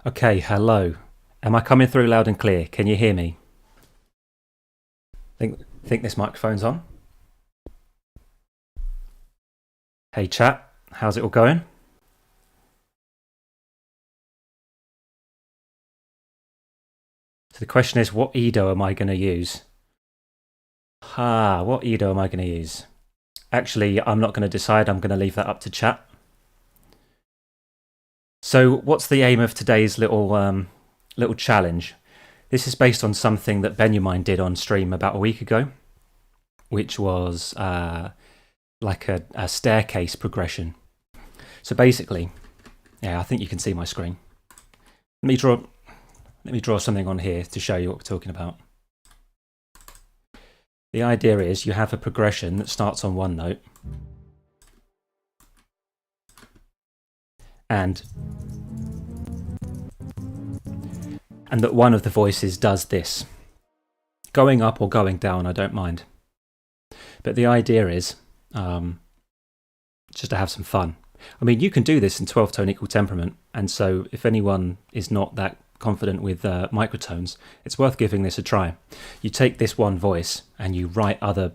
Okay, hello. Am I coming through loud and clear? Can you hear me? Think this microphone's on? Hey chat, how's it all going? So the question is, what Edo am I going to use? What Edo am I going to use? Actually, I'm not going to decide. I'm going to leave that up to chat. So what's the aim of today's little challenge? This is based on something that Benyamind did on stream about a week ago, which was like a staircase progression. So basically, yeah, I think you can see my screen. Let me draw something on here to show you what we're talking about. The idea is you have a progression that starts on one note and that one of the voices does this. Going up or going down, I don't mind. But the idea is just to have some fun. I mean, you can do this in 12-tone equal temperament, and so if anyone is not that confident with microtones, it's worth giving this a try. You take this one voice and you write other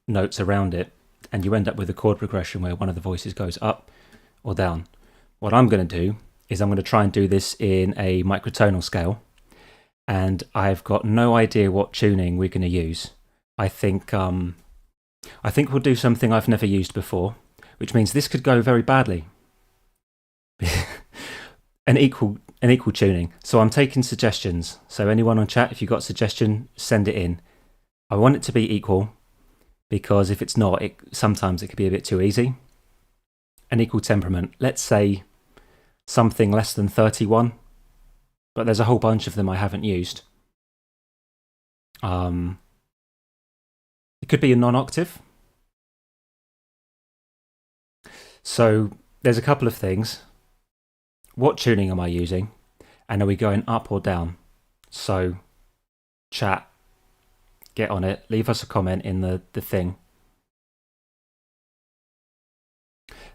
notes around it, and you end up with a chord progression where one of the voices goes up or down. What I'm going to do is I'm going to try and do this in a microtonal scale, and I've got no idea what tuning we're going to use. I think we'll do something I've never used before, which means this could go very badly. an equal tuning. So I'm taking suggestions. So anyone on chat, if you've got a suggestion, send it in. I want it to be equal, because if it's not, sometimes it could be a bit too easy. An equal temperament. Let's say something less than 31, but there's a whole bunch of them I haven't used. It could be a non-octave. So there's a couple of things. What tuning am I using? And are we going up or down? So chat, get on it, leave us a comment in the thing.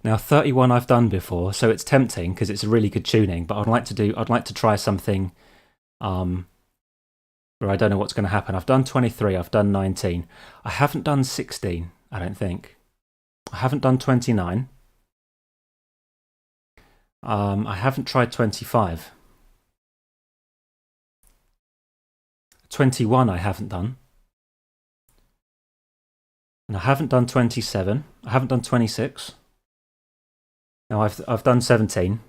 Now 31 I've done before, so it's tempting because it's a really good tuning, but I'd like to try something where I don't know what's going to happen. I've done 23, I've done 19. I haven't done 16, I don't think. I haven't done 29. I haven't tried 25. 21 I haven't done. And I haven't done 27. I haven't done 26. Now I've done 17.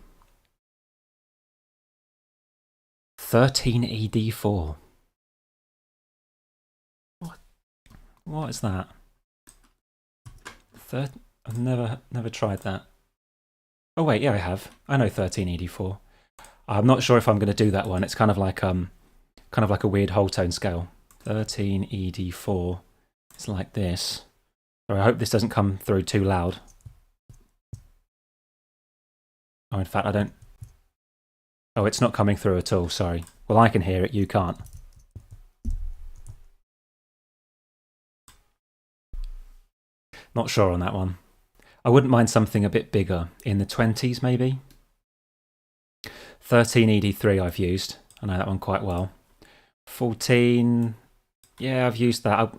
13ED4. What is that? I've never tried that. Oh wait, yeah, I have. I know 13ED4. I'm not sure if I'm going to do that one. It's kind of like a weird whole tone scale. 13ED4. It's like this. So I hope this doesn't come through too loud. Oh, in fact, I don't. Oh, it's not coming through at all. Sorry. Well, I can hear it. You can't. Not sure on that one. I wouldn't mind something a bit bigger, in the 20s maybe. 13ED3 I've used. I know that one quite well. 14, yeah, I've used that.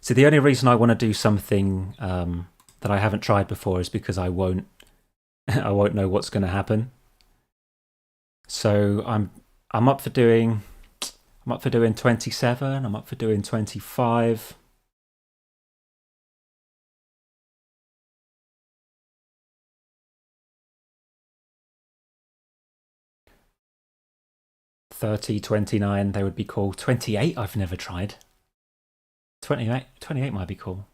So the only reason I want to do something that I haven't tried before is because I won't know what's going to happen. So I'm up for doing 27. I'm up for doing 25. 30, 29, they would be cool. 28, I've never tried. 28 might be cool.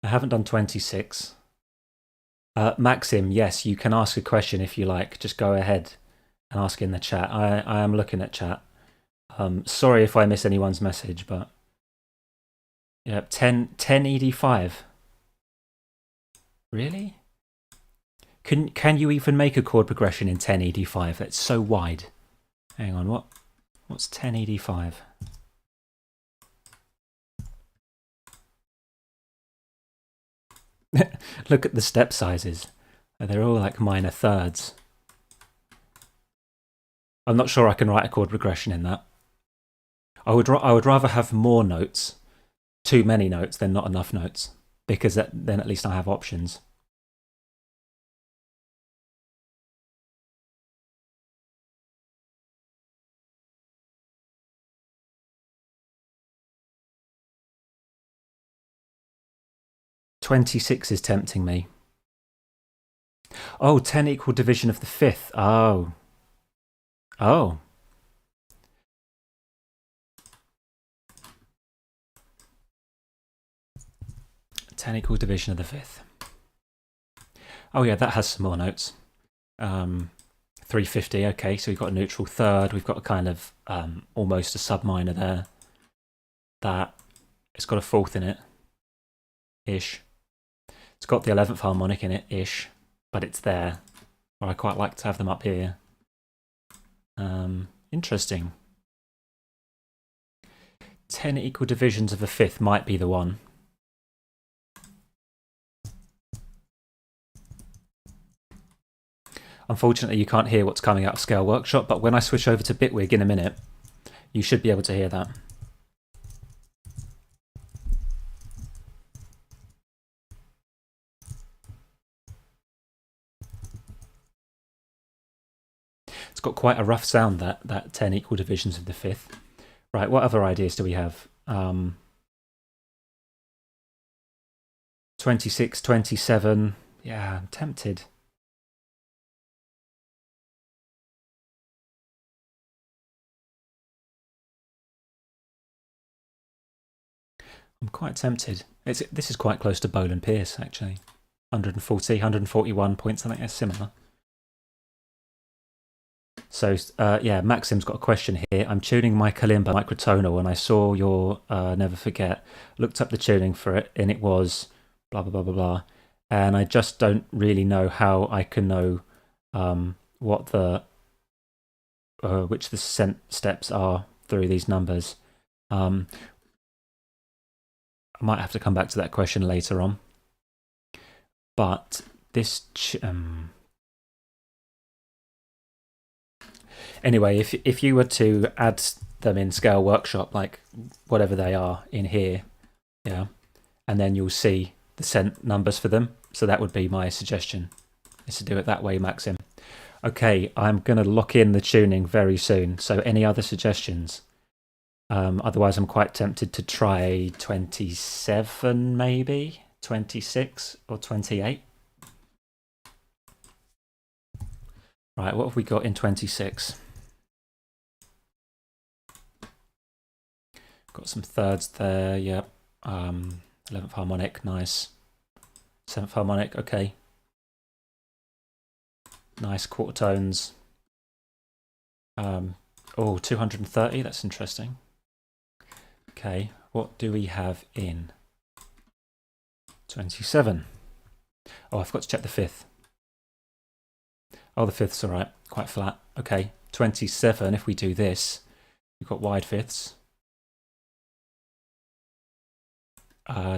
I haven't done 26. Maxim, yes, you can ask a question if you like. Just go ahead and ask in the chat. I am looking at chat. Sorry if I miss anyone's message, but yeah, 10 ED5. Really? Can you even make a chord progression in 10 ED5? That's so wide. Hang on, what's 10 ED5? Look at the step sizes. They're all like minor thirds. I'm not sure I can write a chord progression in that. I would rather have more notes, too many notes, than not enough notes, because then at least I have options. "26 is tempting me. Oh, 10 equal division of the fifth. Oh. 10 equal division of the fifth. Oh yeah, that has some more notes. 350, okay, so we've got a neutral third, we've got a kind of almost a subminor there. That, it's got a fourth in it, ish. It's got the 11th harmonic in it, ish, but it's there. Well, I quite like to have them up here. Interesting. 10 equal divisions of a fifth might be the one. Unfortunately, you can't hear what's coming out of Scale Workshop, but when I switch over to Bitwig in a minute, you should be able to hear that. It's got quite a rough sound, that 10 equal divisions of the fifth. Right, what other ideas do we have? 26, 27. Yeah, I'm tempted. I'm quite tempted. This is quite close to Bolan Pierce, actually. 140, 141 points, I think that's similar. So, yeah, Maxim's got a question here. I'm tuning my kalimba microtonal, and I saw your Never Forget. Looked up the tuning for it, and it was blah, blah, blah, blah, blah. And I just don't really know how I can know what the which the steps are through these numbers. I might have to come back to that question later on. But this... Anyway, if you were to add them in Scale Workshop, like whatever they are in here, yeah, and then you'll see the cent numbers for them. So that would be my suggestion, is to do it that way, Maxim. Okay, I'm going to lock in the tuning very soon. So any other suggestions? Otherwise, I'm quite tempted to try 27, maybe 26 or 28. Right, what have we got in 26? Got some thirds there, yep. 11th harmonic, nice. 7th harmonic, okay. Nice quarter tones. Oh, 230, that's interesting. Okay, what do we have in 27? Oh, I forgot to check the 5th. Oh, the 5th's all right, quite flat. Okay, 27, if we do this, we've got wide 5ths.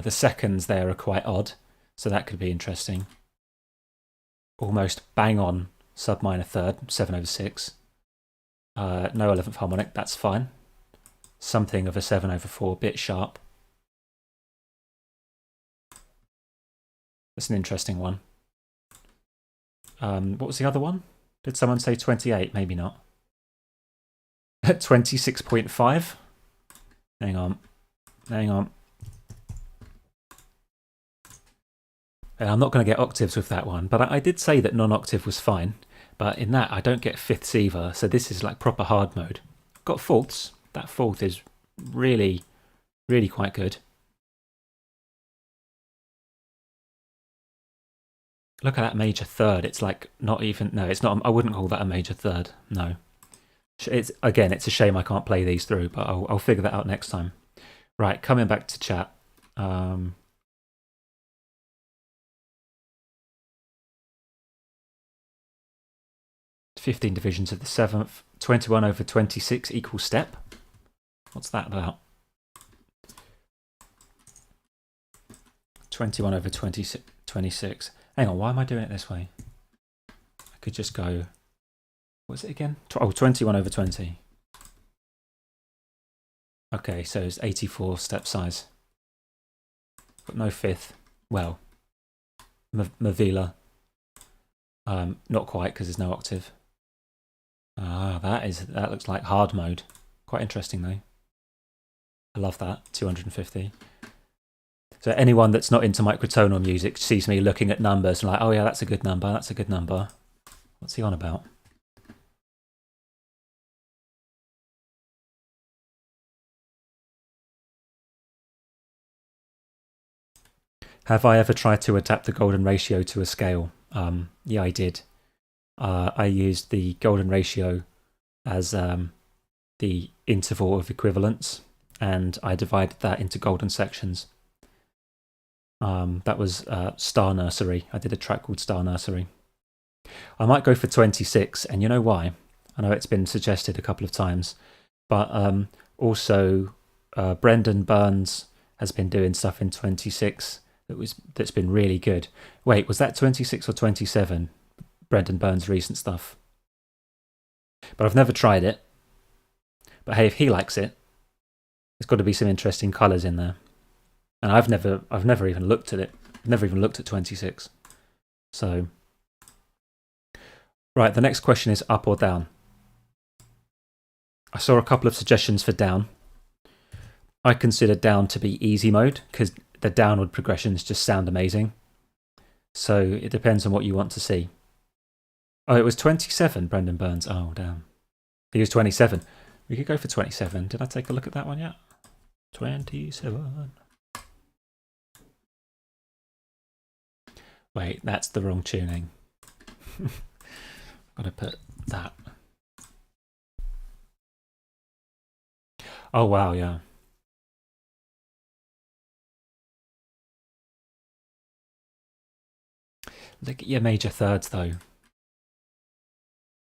The seconds there are quite odd, so that could be interesting. Almost bang on sub minor third, 7/6. No 11th harmonic, that's fine. Something of a 7/4, bit sharp. That's an interesting one. What was the other one? Did someone say 28? Maybe not. 26.5? Hang on. I'm not going to get octaves with that one, but I did say that non-octave was fine. But in that, I don't get fifths either, so this is like proper hard mode. Got fourths. That fourth is really, really quite good. Look at that major third. It's like not even... No, it's not. I wouldn't call that a major third. No. Again, it's a shame I can't play these through, but I'll figure that out next time. Right, coming back to chat. 15 divisions of the 7th. 21/26 equals step. What's that about? 21/26. Hang on, why am I doing it this way? I could just go... What's it again? 21/20. Okay, so it's 84 step size. Got no 5th. Well, Mavila. Not quite, because there's no octave. Ah, that looks like hard mode. Quite interesting though. I love that. 250. So anyone that's not into microtonal music sees me looking at numbers and like, oh yeah, that's a good number, that's a good number. What's he on about? Have I ever tried to adapt the golden ratio to a scale? Yeah, I did. I used the golden ratio as the interval of equivalence, and I divided that into golden sections. That was Star Nursery. I did a track called Star Nursery. I might go for 26, and you know why? I know it's been suggested a couple of times, but also Brendan Burns has been doing stuff in 26 that's been really good. Wait, was that 26 or 27? Brendan Burns' recent stuff. But I've never tried it. But hey, if he likes it, there's got to be some interesting colours in there. And I've never even looked at it. I've never even looked at 26. So, right, the next question is up or down. I saw a couple of suggestions for down. I consider down to be easy mode because the downward progressions just sound amazing. So it depends on what you want to see. Oh, it was 27, Brendan Burns. Oh, damn. He was 27. We could go for 27. Did I take a look at that one yet? 27. Wait, that's the wrong tuning. Gotta put that. Oh, wow, yeah. Look at your major thirds, though.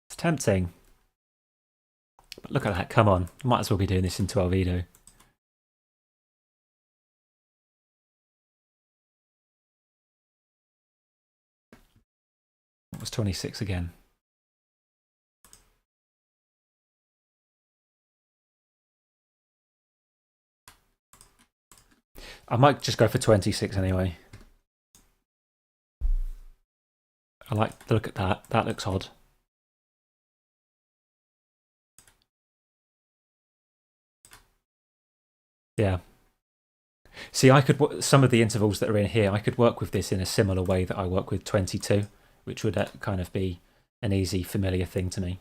It's tempting. But look at that, come on. Might as well be doing this in 12 Edo. It was 26 again. I might just go for 26 anyway. I like the look at that. That looks odd. Yeah. See, I could some of the intervals that are in here, I could work with this in a similar way that I work with 22, which would kind of be an easy, familiar thing to me.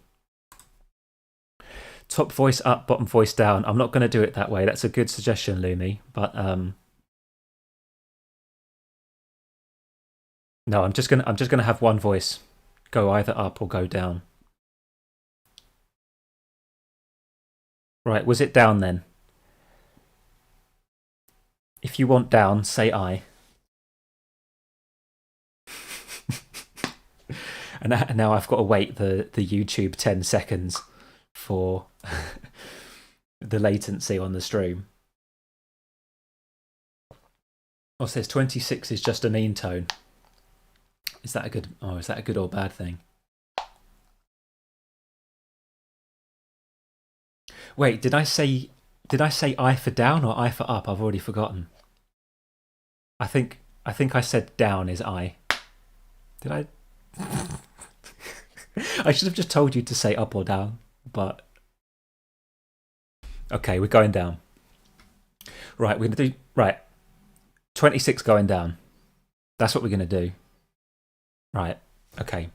Top voice up, bottom voice down. I'm not going to do it that way. That's a good suggestion, Lumi. But no, I'm just gonna have one voice go either up or go down. Right, was it down then? If you want down, say I. And now I've got to wait the YouTube 10 seconds for the latency on the stream. Oh, it says 26 is just a mean tone. Is that a good? Oh, is that a good or bad thing? Wait, did I say I for down or I for up? I've already forgotten. I think I said down is I. Did I? I should have just told you to say up or down, but okay, we're going down. Right, we're gonna do 26 going down. That's what we're gonna do. Right, okay.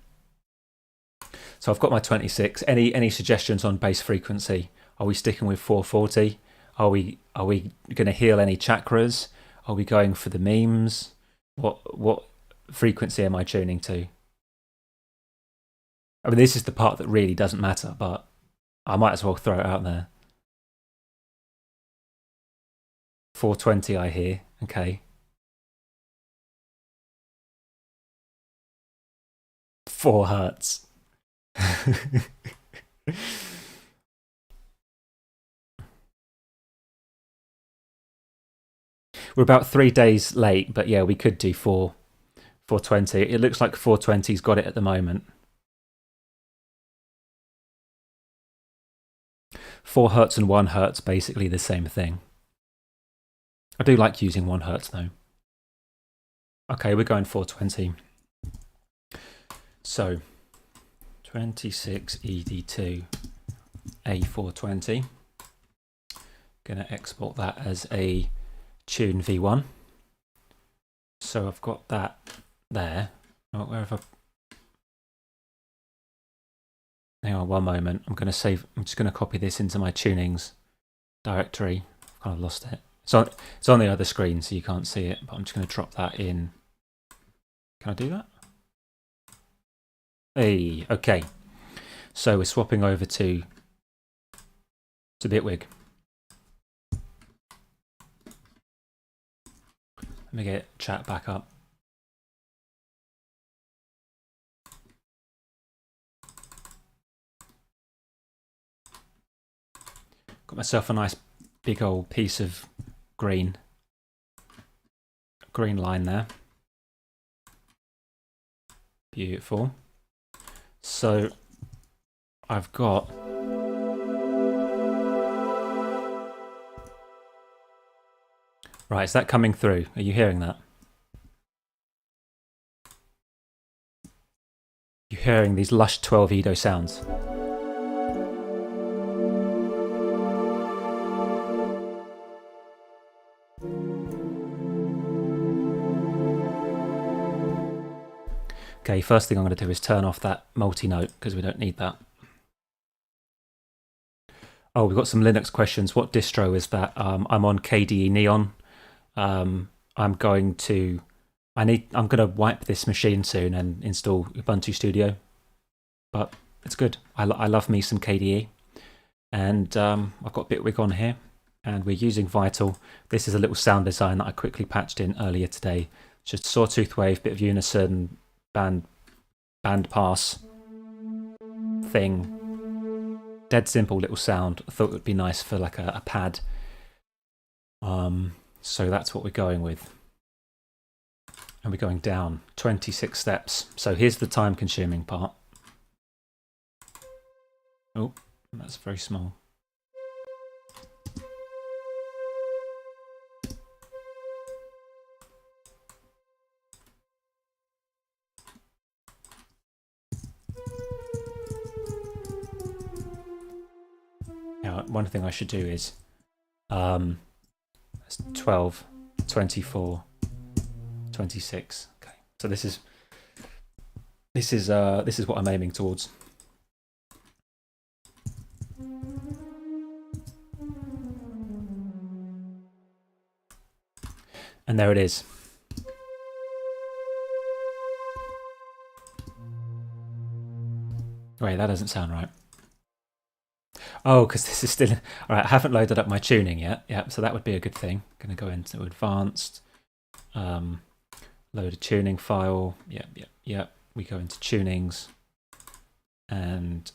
So I've got my 26. Any suggestions on bass frequency? Are we sticking with 440? Are we going to heal any chakras? Are we going for the memes? What frequency am I tuning to? I mean, this is the part that really doesn't matter, but I might as well throw it out there. 420, I hear. Okay. 4 hertz. We're about 3 days late, but yeah, we could do 420. It looks like 420's got it at the moment. 4 hertz and 1 hertz, basically the same thing. I do like using 1 hertz though. Okay, we're going 420. So 26 ED2 A420. Gonna export that as a tune V1. So I've got that there. Oh, where have I? Hang on one moment. I'm just gonna copy this into my tunings directory. I've kind of lost it. It's on the other screen, so you can't see it, but I'm just gonna drop that in. Can I do that? Hey, okay. So we're swapping over to Bitwig. Let me get chat back up. Got myself a nice big old piece of green line there. Beautiful. So I've got right, is that coming through? Are you hearing that? You're hearing these lush 12 Edo sounds. Okay, first thing I'm going to do is turn off that multi-note because we don't need that. Oh, we've got some Linux questions. What distro is that? I'm on KDE Neon. I'm going to wipe this machine soon and install Ubuntu Studio. But it's good. I love me some KDE. And I've got Bitwig on here. And we're using Vital. This is a little sound design that I quickly patched in earlier today. Just sawtooth wave, bit of unison, band pass thing. Dead simple little sound. I thought it would be nice for like a pad. So that's what we're going with. And we're going down 26 steps. So here's the time consuming part. Oh, that's very small. Now, one thing I should do is 12, 24, 26. Okay, so this is This is what I'm aiming towards. And there it is. Wait, that doesn't sound right. Oh, because this is still... All right, I haven't loaded up my tuning yet. Yeah, so that would be a good thing. Going to go into advanced, load a tuning file. Yep. We go into tunings, and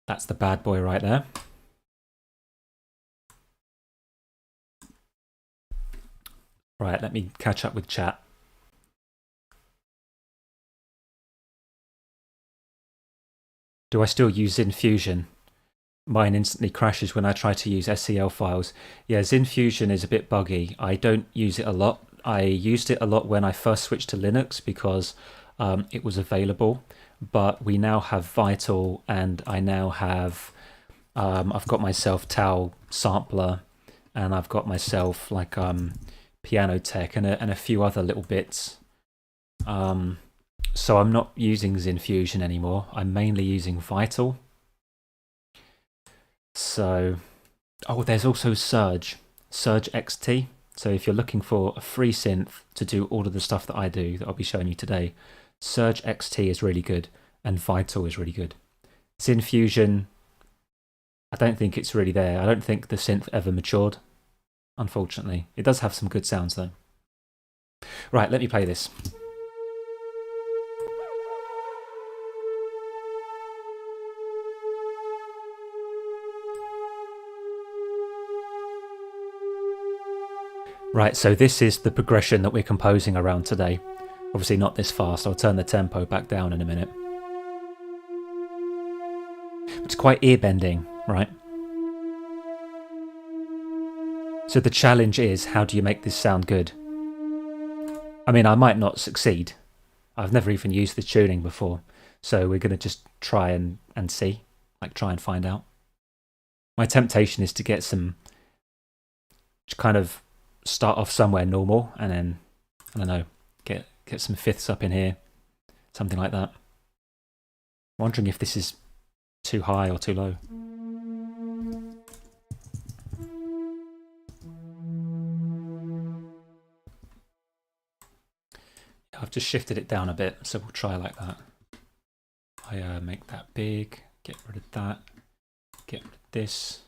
that's the bad boy right there. Right, let me catch up with chat. Do I still use XinFusion? Mine instantly crashes when I try to use SEL files. Yeah, XinFusion is a bit buggy. I don't use it a lot. I used it a lot when I first switched to Linux because it was available. But we now have Vital, and I now have... I've got myself Tau Sampler, and I've got myself like Piano Tech and a few other little bits. So I'm not using XinFusion anymore. I'm mainly using Vital. So, oh, there's also Surge XT. So if you're looking for a free synth to do all of the stuff that I do, that I'll be showing you today, Surge XT is really good, and Vital is really good. XinFusion, I don't think it's really there. I don't think the synth ever matured, unfortunately. It does have some good sounds though. Right, let me play this. Right, so this is the progression that we're composing around today. Obviously not this fast, I'll turn the tempo back down in a minute. It's quite ear-bending, right? So the challenge is, how do you make this sound good? I mean, I might not succeed. I've never even used the tuning before, so we're going to just try and see, like try and find out. My temptation is to get some kind of start off somewhere normal and then, I don't know, get some fifths up in here, something like that. I'm wondering if this is too high or too low. I've just shifted it down a bit, so we'll try like that. I make that big, get rid of that, get rid of this.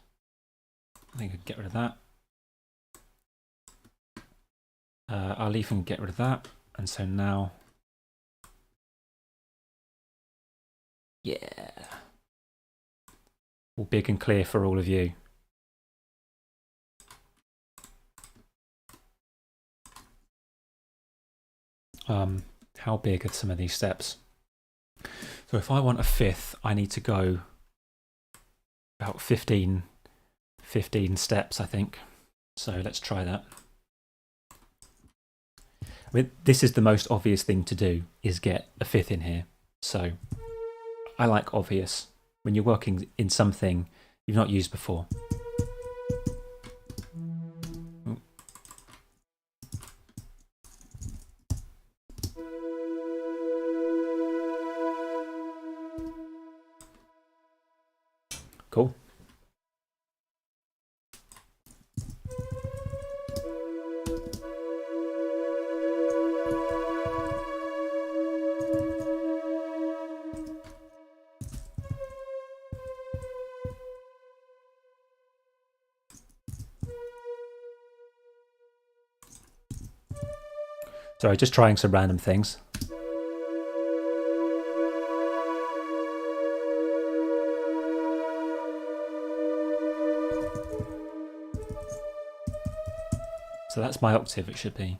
I think I can get rid of that. I'll even get rid of that, and so now, yeah, all big and clear for all of you. How big are some of these steps? So if I want a fifth, I need to go about 15 steps, I think. So let's try that. I mean, this is the most obvious thing to do, is get a fifth in here. So I like obvious when you're working in something you've not used before. Cool. Sorry, just trying some random things. So that's my octave, it should be.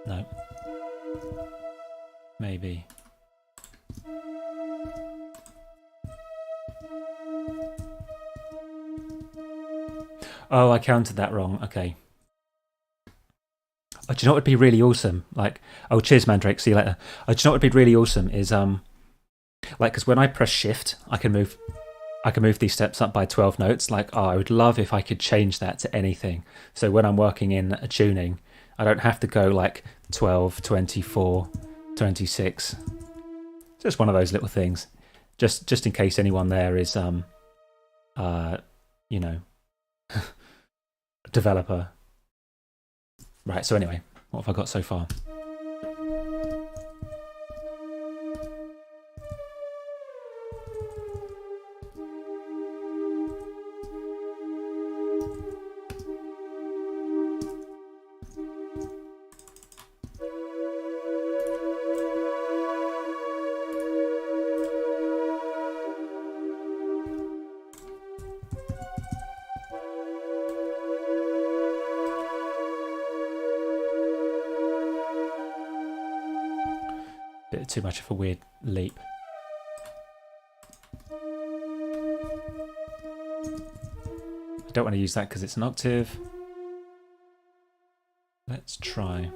No. Maybe. Oh, I counted that wrong. Okay. Oh, do you know what would be really awesome? Like, oh, cheers, Mandrake. See you later. Oh, do you know what would be really awesome is like, because when I press Shift, I can move these steps up by 12 notes. Like, oh, I would love if I could change that to anything. So when I'm working in a tuning, I don't have to go like 12, 24, 26. Just one of those little things. Just in case anyone there is, you know, a developer. Right, so anyway, what have I got so far? Bit too much of a weird leap. I don't want to use that because it's an octave. Let's try.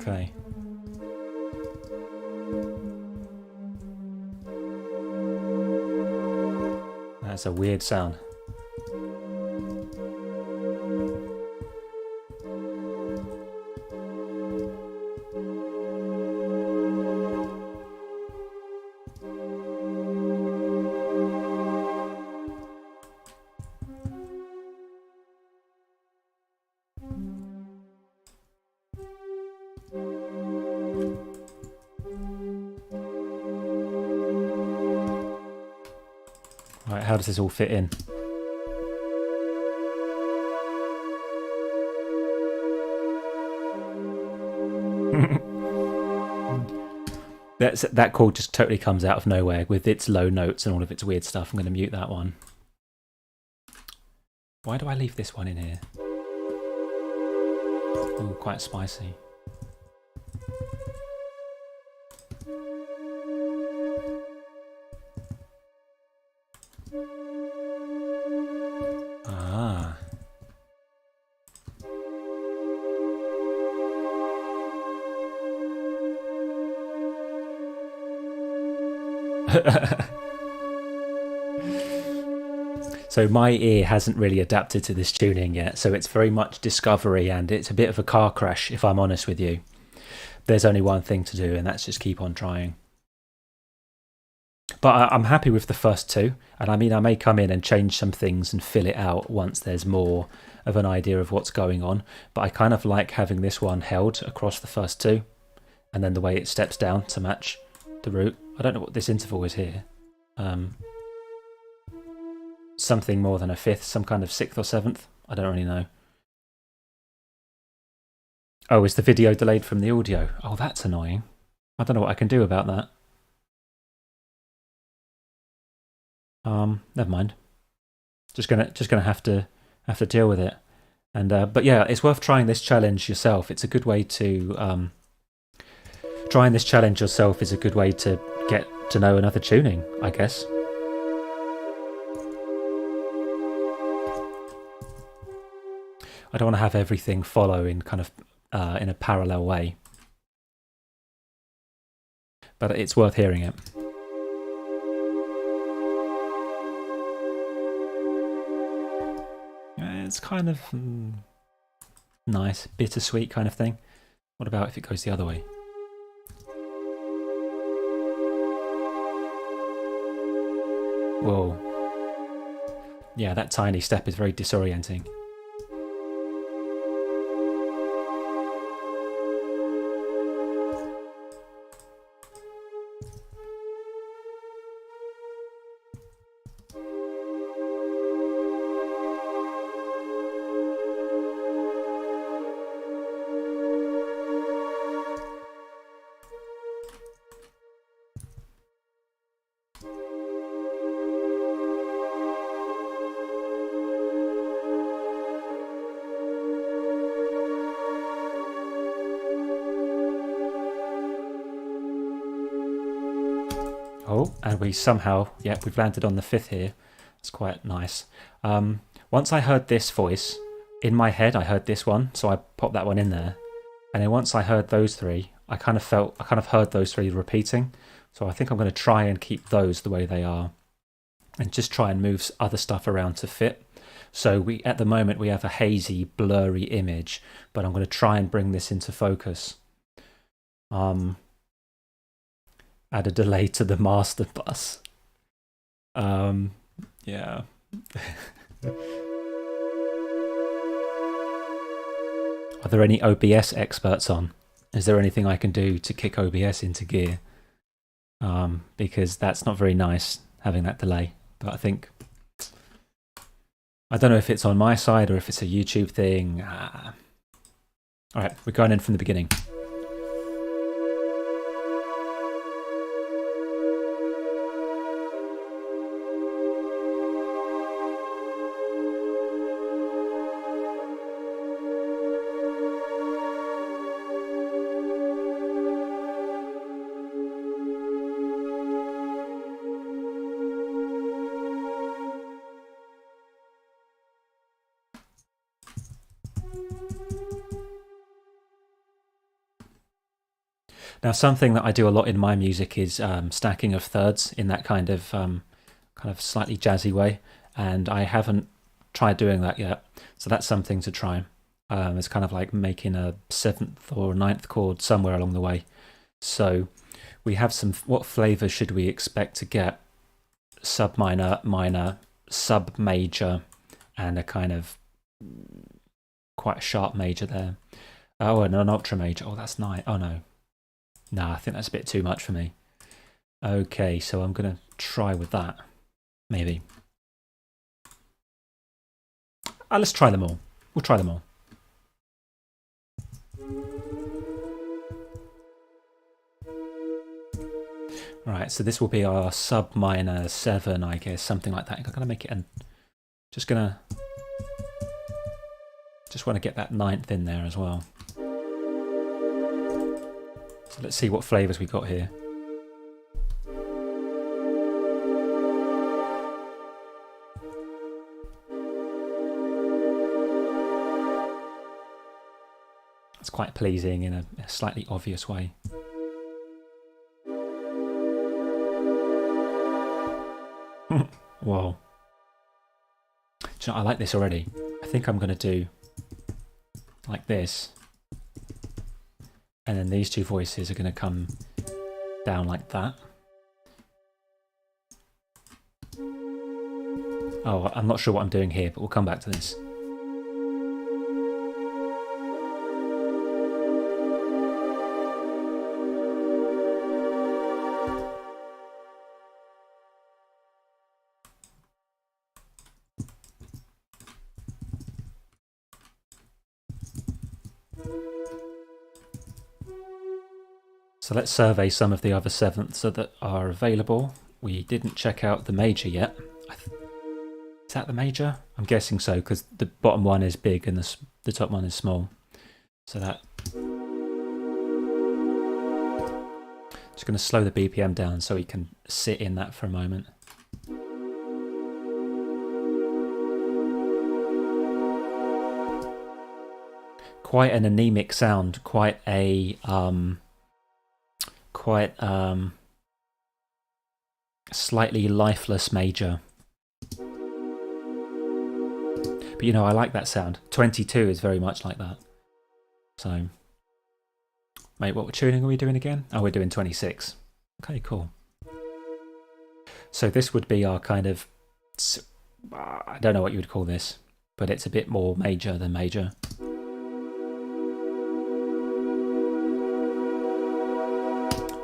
Okay. That's a weird sound. Right, how does this all fit in? That chord just totally comes out of nowhere with its low notes and all of its weird stuff. I'm going to mute that one. Why do I leave this one in here? Ooh, quite spicy. Ah. So my ear hasn't really adapted to this tuning yet, so it's very much discovery and it's a bit of a car crash, if I'm honest with you. There's only one thing to do, and that's just keep on trying. But I'm happy with the first two, and I mean I may come in and change some things and fill it out once there's more of an idea of what's going on, but I kind of like having this one held across the first two, and then the way it steps down to match the root. I don't know what this interval is here. Something more than a fifth, some kind of sixth or seventh. I don't really know. Oh, is the video delayed from the audio? Oh, that's annoying. I don't know what I can do about that. Never mind. Just gonna have to deal with it. And but yeah, it's worth trying this challenge yourself. It's a good way to trying this challenge yourself is a good way to get to know another tuning, I guess. I don't want to have everything follow in kind of in a parallel way, but it's worth hearing it. It's kind of nice, bittersweet kind of thing. What about if it goes the other way? Whoa. Yeah, that tiny step is very disorienting. Oh, and we somehow, yep, we've landed on the 5th here. It's quite nice. Once I heard this voice, in my head I heard this one, so I popped that one in there. And then once I heard those 3, I kind of heard those 3 repeating. So I think I'm going to try and keep those the way they are. And just try and move other stuff around to fit. So at the moment we have a hazy, blurry image, but I'm going to try and bring this into focus. Add a delay to the master bus. Yeah. Are there any OBS experts on? Is there anything I can do to kick OBS into gear? Because that's not very nice, having that delay. But I don't know if it's on my side or if it's a YouTube thing. Alright, we're going in from the beginning. Now, something that I do a lot in my music is stacking of thirds in that kind of slightly jazzy way, and I haven't tried doing that yet. So that's something to try. It's kind of like making a 7th or 9th chord somewhere along the way. So we have some. What flavor should we expect to get? Sub minor, minor, sub major, and a kind of quite a sharp major there. Oh, and an ultra major. Oh, that's nice. Oh no. Nah, I think that's a bit too much for me. Okay, so I'm going to try with that. Maybe. Let's try them all. We'll try them all. Alright, so this will be our sub minor 7, I guess, something like that. I'm going to make it an... Just want to get that 9th in there as well. So let's see what flavours we got here. It's quite pleasing in a slightly obvious way. Whoa. Do you know, I like this already. I think I'm going to do like this. And then these 2 voices are going to come down like that. Oh, I'm not sure what I'm doing here, but we'll come back to this. So let's survey some of the other 7ths that are available. We didn't check out the major yet. Is that the major? I'm guessing so, because the bottom one is big and the top one is small. So that... Just going to slow the BPM down so we can sit in that for a moment. Quite an anemic sound, quite a... slightly lifeless major. But you know, I like that sound. 22 is very much like that. So, mate, what tuning are we doing again? Oh, we're doing 26. Okay, cool. So this would be our kind of, I don't know what you would call this, but it's a bit more major than major.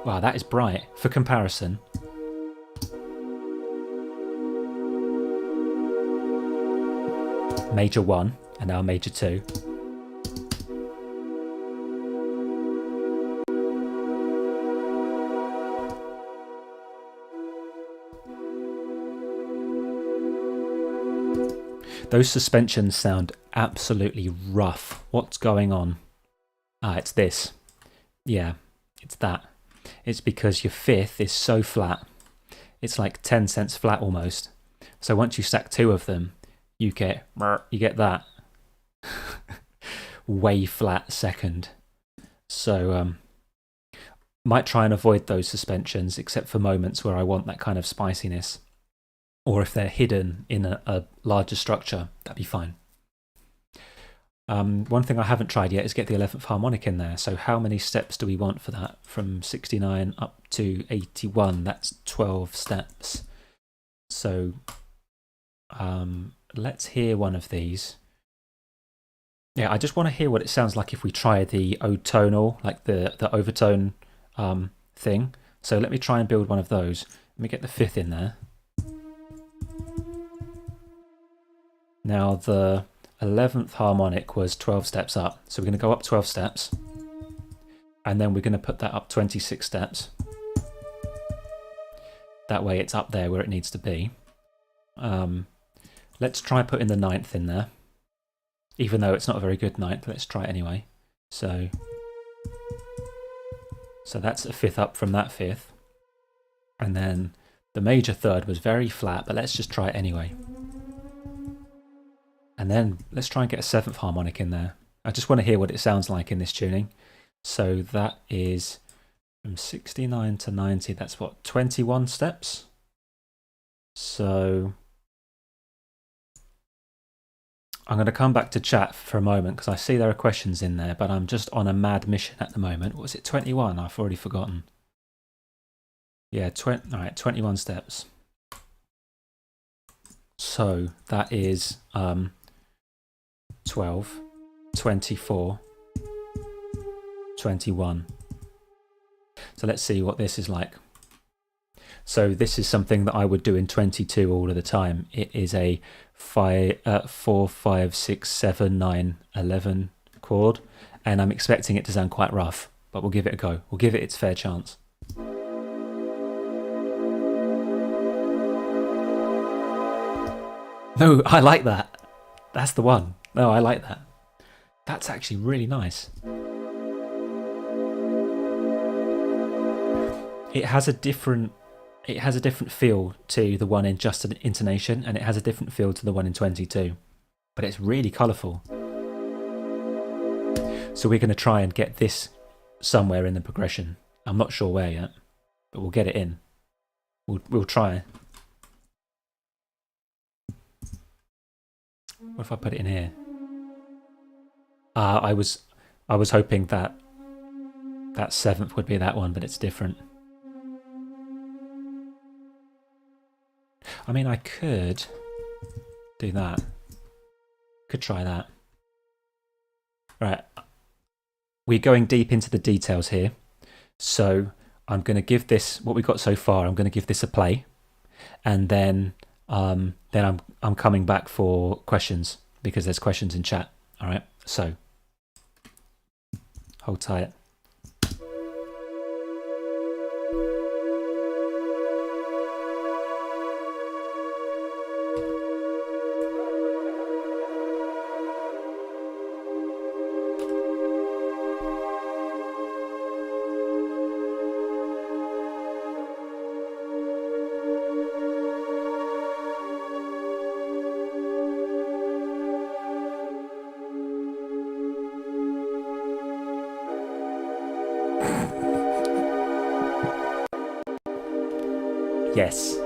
Wow, that is bright. For comparison, major 1 and now major 2. Those suspensions sound absolutely rough. What's going on? Ah, it's this. Yeah, it's that. It's because your 5th is so flat it's like 10 cents flat almost. So once you stack 2 of them, you get that way flat second. So might try and avoid those suspensions, except for moments where I want that kind of spiciness, or if they're hidden in a larger structure, that'd be fine. One thing I haven't tried yet is get the 11th harmonic in there. So how many steps do we want for that? From 69 up to 81, that's 12 steps. So let's hear one of these. Yeah, I just want to hear what it sounds like if we try the O-tonal, like the overtone thing. So let me try and build one of those. Let me get the 5th in there. Now the 11th harmonic was 12 steps up. So we're going to go up 12 steps. And then we're going to put that up 26 steps. That way it's up there where it needs to be. Let's try putting the 9th in there. Even though it's not a very good 9th, let's try it anyway. So that's a 5th up from that 5th. And then the major 3rd was very flat, but let's just try it anyway. And then let's try and get a 7th harmonic in there. I just want to hear what it sounds like in this tuning. So that is from 69 to 90, that's what, 21 steps? So I'm going to come back to chat for a moment because I see there are questions in there, but I'm just on a mad mission at the moment. What was it, 21? I've already forgotten. Yeah, all right, 21 steps. So that is 12, 24, 21. So let's see what this is like. So this is something that I would do in 22 all of the time. It is a 4, 5, 6, 7, 9, 11 chord, and I'm expecting it to sound quite rough, but we'll give it a go. We'll give it its fair chance. No, I like that. That's the one. No, I like that. That's actually really nice. It has a different feel to the one in Just an Intonation, and it has a different feel to the one in 22. But it's really colourful. So we're going to try and get this somewhere in the progression. I'm not sure where yet, but we'll get it in. We'll try. What if I put it in here? I was hoping that 7th would be that one, but it's different. I mean, I could do that. Could try that. Right. We're going deep into the details here. So I'm going to give this, what we've got so far, I'm going to give this a play. And then I'm coming back for questions because there's questions in chat. All right. So hold tight. Yes.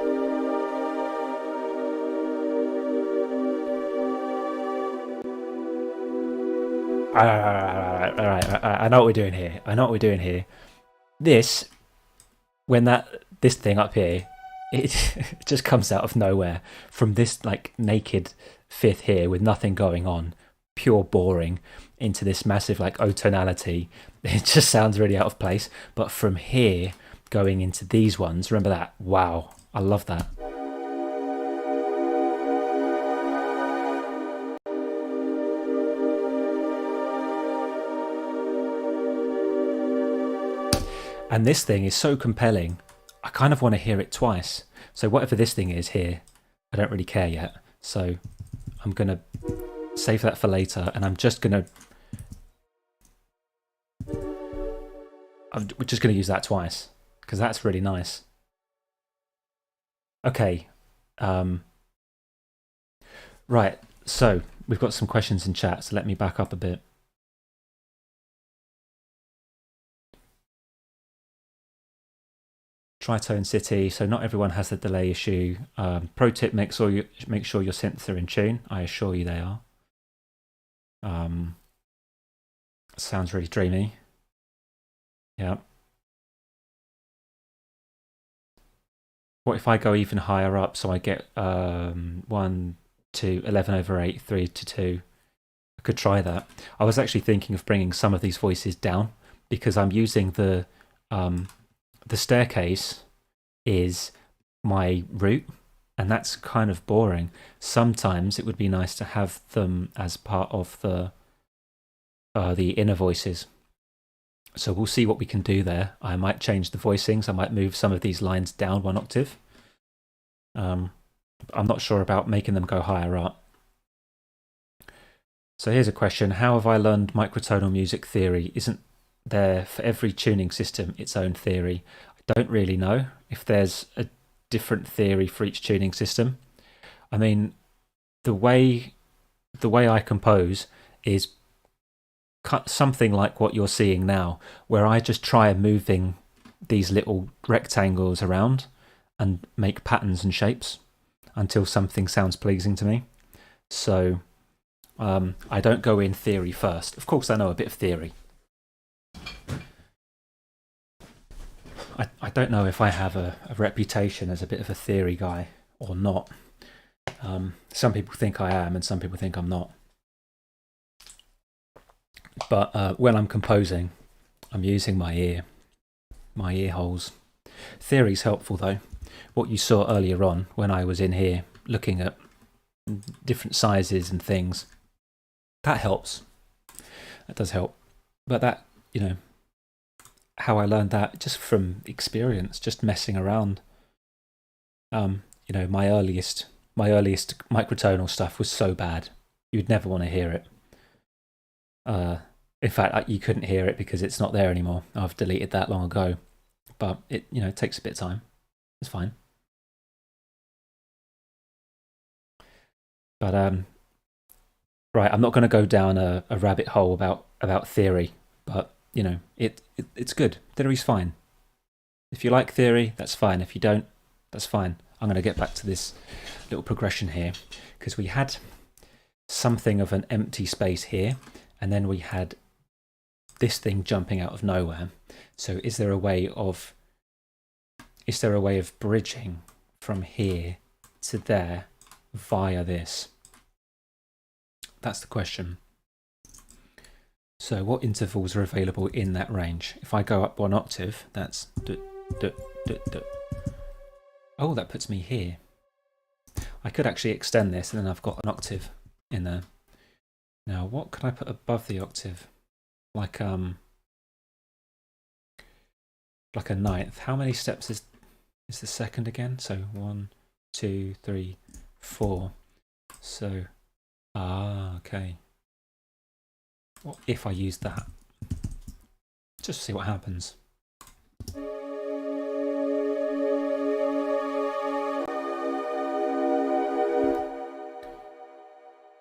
All right. I know what we're doing here. This, when this thing up here, it just comes out of nowhere from this like naked 5th here with nothing going on, pure boring, into this massive like O-tonality. It just sounds really out of place. But from here going into these ones, remember that? Wow, I love that. And this thing is so compelling, I kind of want to hear it twice. So whatever this thing is here, I don't really care yet. So I'm going to save that for later, and we're just going to use that twice, because that's really nice. Okay. Right. So we've got some questions in chat, so let me back up a bit. Tritone City. So not everyone has the delay issue. Pro tip: make sure your synths are in tune. I assure you they are. Sounds really dreamy. Yeah. What if I go even higher up? So I get 1 to 11/8, 3 to 2. I could try that. I was actually thinking of bringing some of these voices down because I'm using the staircase is my root, and that's kind of boring. Sometimes it would be nice to have them as part of the inner voices. So we'll see what we can do there. I might change the voicings. I might move some of these lines down 1 octave. I'm not sure about making them go higher up. So here's a question. How have I learned microtonal music theory? Isn't there for every tuning system its own theory? I don't really know if there's a different theory for each tuning system. I mean, the way I compose is something like what you're seeing now, where I just try moving these little rectangles around and make patterns and shapes until something sounds pleasing to me. So I don't go in theory first. Of course, I know a bit of theory. I don't know if I have a reputation as a bit of a theory guy or not. Some people think I am, and some people think I'm not. But when I'm composing, I'm using my ear holes. Theory's helpful though. What you saw earlier on when I was in here looking at different sizes and things, that helps. That does help. But that, how I learned that just from experience, just messing around. My earliest microtonal stuff was so bad, you'd never want to hear it. In fact, you couldn't hear it because it's not there anymore. I've deleted that long ago. But it, it takes a bit of time. It's fine. But right, I'm not going to go down a rabbit hole about theory. But it's good. Theory's fine. If you like theory, that's fine. If you don't, that's fine. I'm going to get back to this little progression here because we had something of an empty space here, and then we had this thing jumping out of nowhere. So is there a way of bridging from here to there via this? That's the question. So what intervals are available in that range? If I go up 1 octave, that's oh, that puts me here. I could actually extend this, and then I've got an octave in there. Now, what could I put above the octave? Like a ninth. How many steps is the second again? So 1, 2, 3, 4. So okay. What if I use that? Just to see what happens.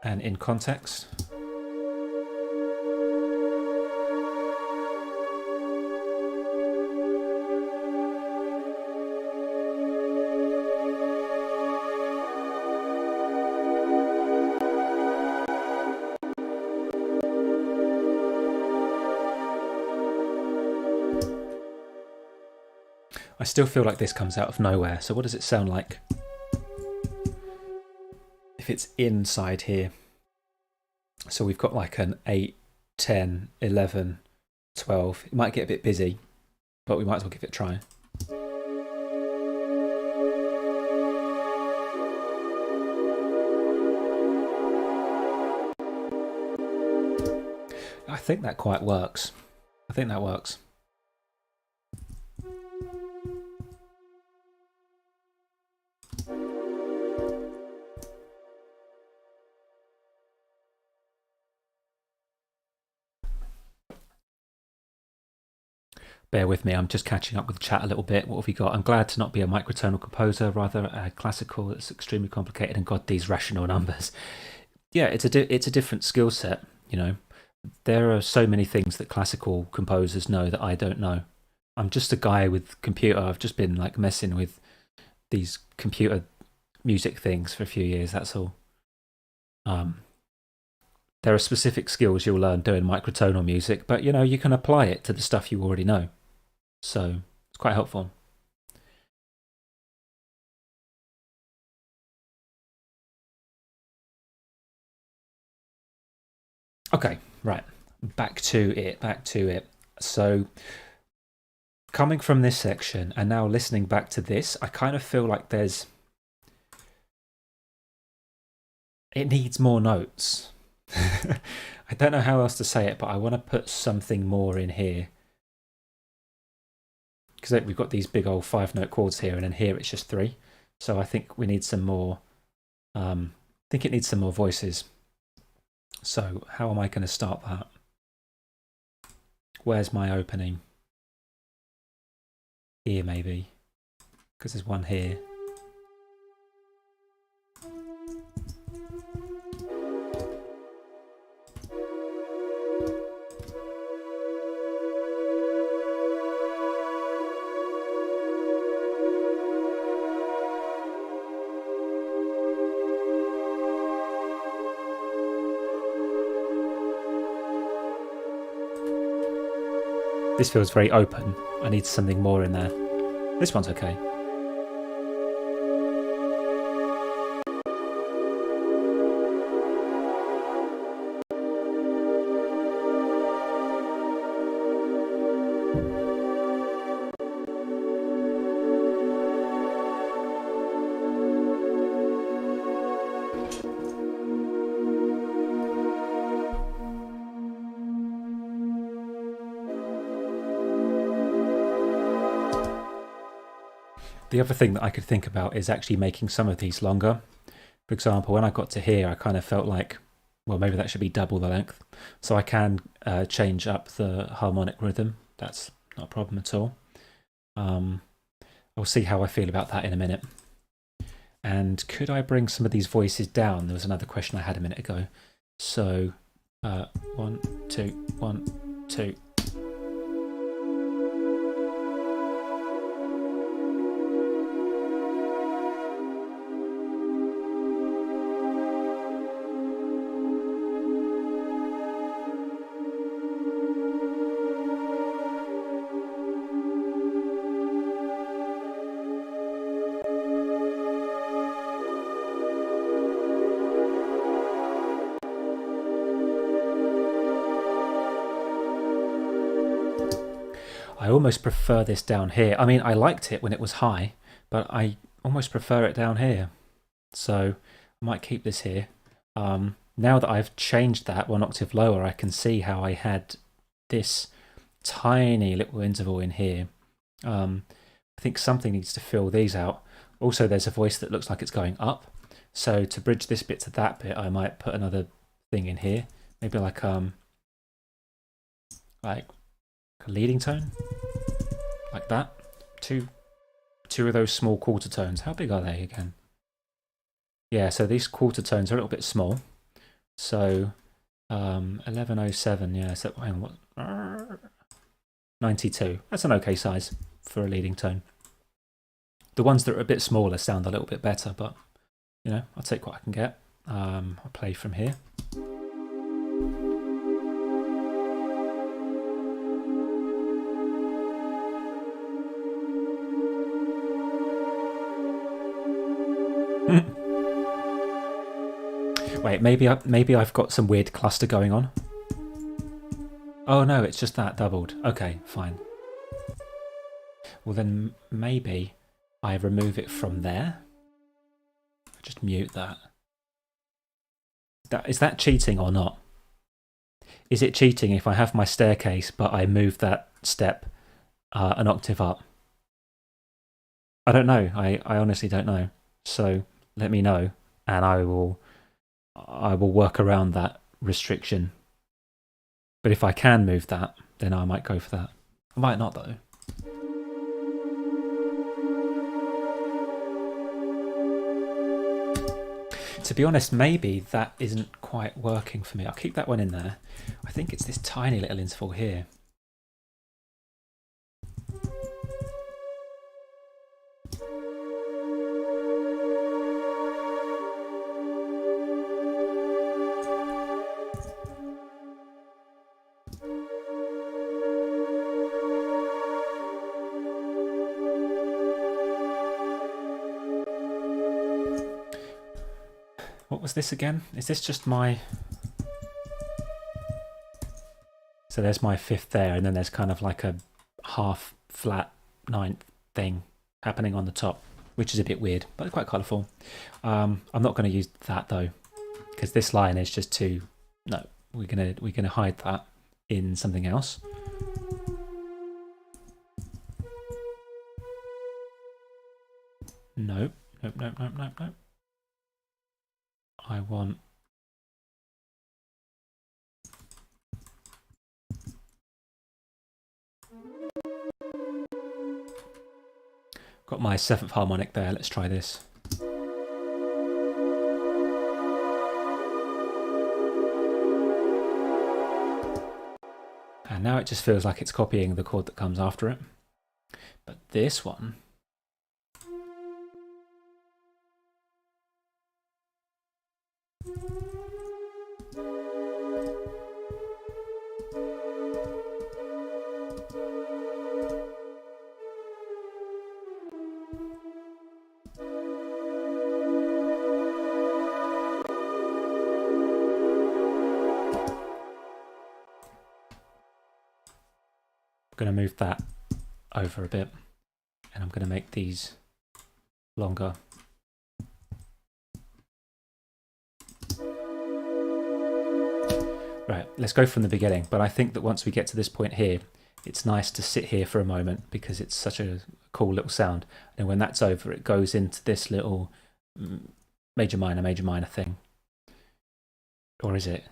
And in context. I still feel like this comes out of nowhere. So what does it sound like if it's inside here? So we've got like an 8, 10, 11, 12. It might get a bit busy, but we might as well give it a try. I think that quite works. I think that works. bear with me. I'm just catching up with the chat a little bit. What have we got? I'm glad to not be a microtonal composer, rather classical. That's extremely complicated, and God, these rational numbers. Yeah, it's a different skill set. You know, there are so many things that classical composers know that I don't know. I'm just a guy with computer. I've just been like messing with these computer music things for a few years. That's all. There are specific skills you'll learn doing microtonal music, but you know, you can apply it to the stuff you already know. So it's quite helpful. Okay, right. Back to it. So coming from this section and now listening back to this, I kind of feel like it needs more notes. I don't know how else to say it, but I want to put something more in here. Because we've got these big old 5-note chords here, and then here it's just 3. So I think we need some more. I think it needs some more voices. So how am I going to start that? Where's my opening? Here maybe, because there's one here. This feels very open. I need something more in there. This one's okay. The other thing that I could think about is actually making some of these longer. For example, when I got to here, I kind of felt like, well, maybe that should be double the length. So I can change up the harmonic rhythm. That's not a problem at all. I'll see how I feel about that in a minute. And could I bring some of these voices down? There was another question I had a minute ago. So 1, 2, 1, 2. I almost prefer this down here. I mean, I liked it when it was high, but I almost prefer it down here. So I might keep this here. Now that I've changed that 1 octave lower, I can see how I had this tiny little interval in here. I think something needs to fill these out. Also, there's a voice that looks like it's going up. So to bridge this bit to that bit, I might put another thing in here. Maybe like a leading tone, like that. Two of those small quarter tones. How big are they again? Yeah, so these quarter tones are a little bit small. So 1107, yeah, so hang on, what? 92. That's an okay size for a leading tone. The ones that are a bit smaller sound a little bit better, but you know, I'll take what I can get. I'll play from here. Wait, maybe I've got some weird cluster going on. Oh no, it's just that doubled. Okay, fine. Well then maybe I remove it from there. Just mute that. Is that cheating or not? Is it cheating if I have my staircase but I move that step an octave up? I don't know. I honestly don't know. So let me know and I will work around that restriction. But if I can move that, then I might go for that. I might not though. To be honest, maybe that isn't quite working for me. I'll keep that one in there. I think it's this tiny little interval here. What was this again? Is this just my... So there's my fifth there, and then there's kind of like a half flat ninth thing happening on the top, which is a bit weird, but quite colourful. I'm not going to use that though, because this line is just too... No, we're gonna hide that in something else. Nope, nope, nope, nope, nope, nope. I want... Got my seventh harmonic there, let's try this. And now it just feels like it's copying the chord that comes after it. But this one... I'm going to move that over a bit, and I'm going to make these longer. Right, let's go from the beginning, but I think that once we get to this point here, it's nice to sit here for a moment because it's such a cool little sound. And when that's over, it goes into this little major minor thing. Or is it?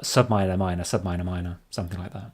Sub minor minor, sub minor minor, something like that.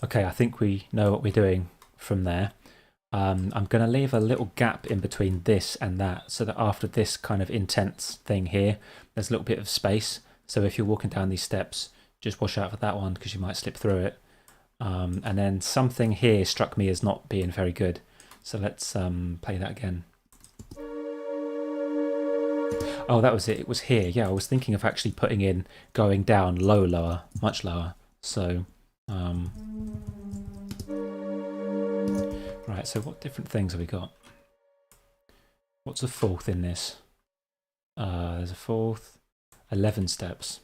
Okay, I think we know what we're doing from there. I'm going to leave a little gap in between this and that, so that after this kind of intense thing here, there's a little bit of space. So if you're walking down these steps, just watch out for that one because you might slip through it. And then something here struck me as not being very good. So let's play that again. Oh, that was it. It was here. Yeah, I was thinking of actually putting in going down low, lower, much lower. So... Right, so what different things have we got? What's a fourth in this? There's a fourth, 11 steps.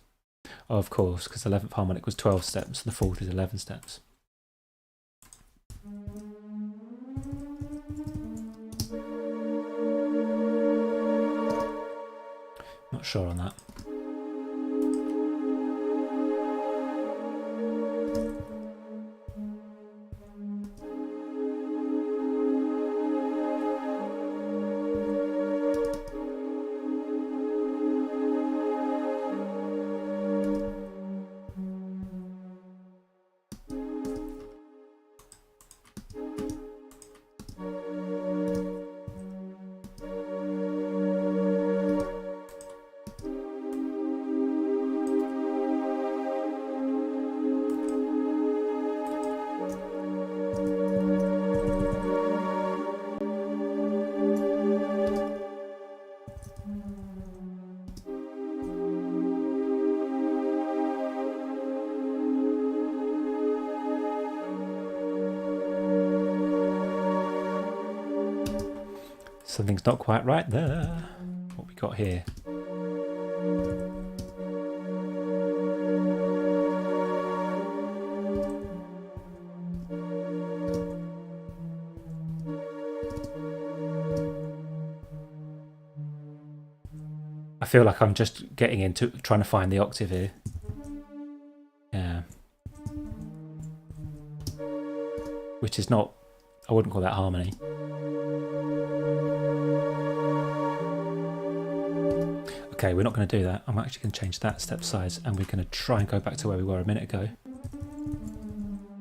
Oh, of course, because the 11th harmonic was 12 steps, so the fourth is 11 steps. Not sure on that. Something's not quite right there. What we got here? feel like I'm just getting into trying to find the octave here. Yeah. Which is not, I wouldn't call that harmony. Okay, we're not going to do that. I'm actually going to change that step size, and we're going to try and go back to where we were a minute ago.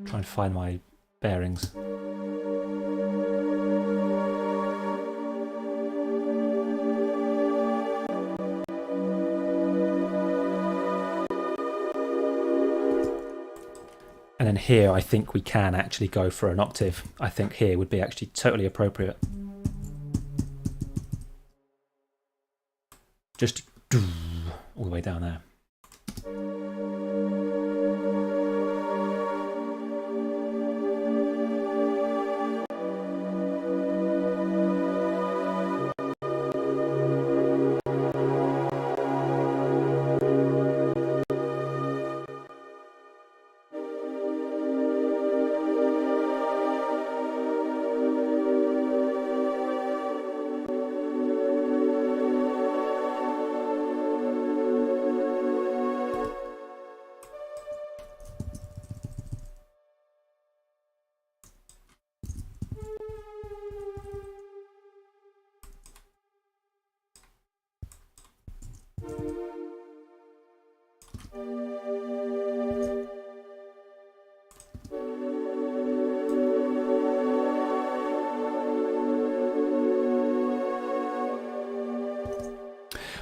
Try and find my bearings. And then here, I think we can actually go for an octave. I think here would be actually totally appropriate. Just all the way down there.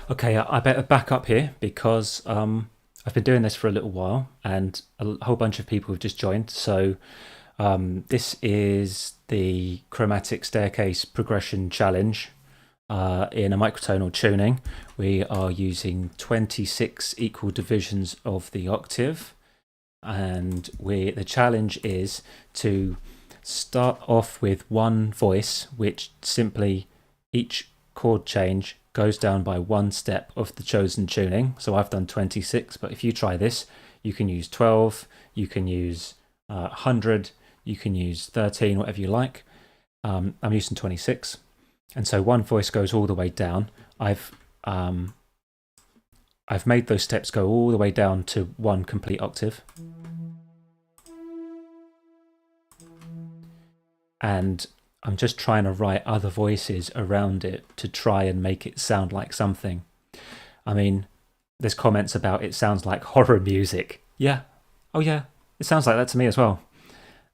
Okay, I better back up here because I've been doing this for a little while and a whole bunch of people have just joined. So this is the chromatic staircase progression challenge in a microtonal tuning. We are using 26 equal divisions of the octave, and the challenge is to start off with one voice, which simply each chord change goes down by one step of the chosen tuning. So I've done 26, but if you try this, you can use 12, you can use 100, you can use 13, whatever you like. I'm using 26. And so one voice goes all the way down. I've made those steps go all the way down to one complete octave. And I'm just trying to write other voices around it to try and make it sound like something. I mean, there's comments about it sounds like horror music. Yeah. Oh yeah, it sounds like that to me as well.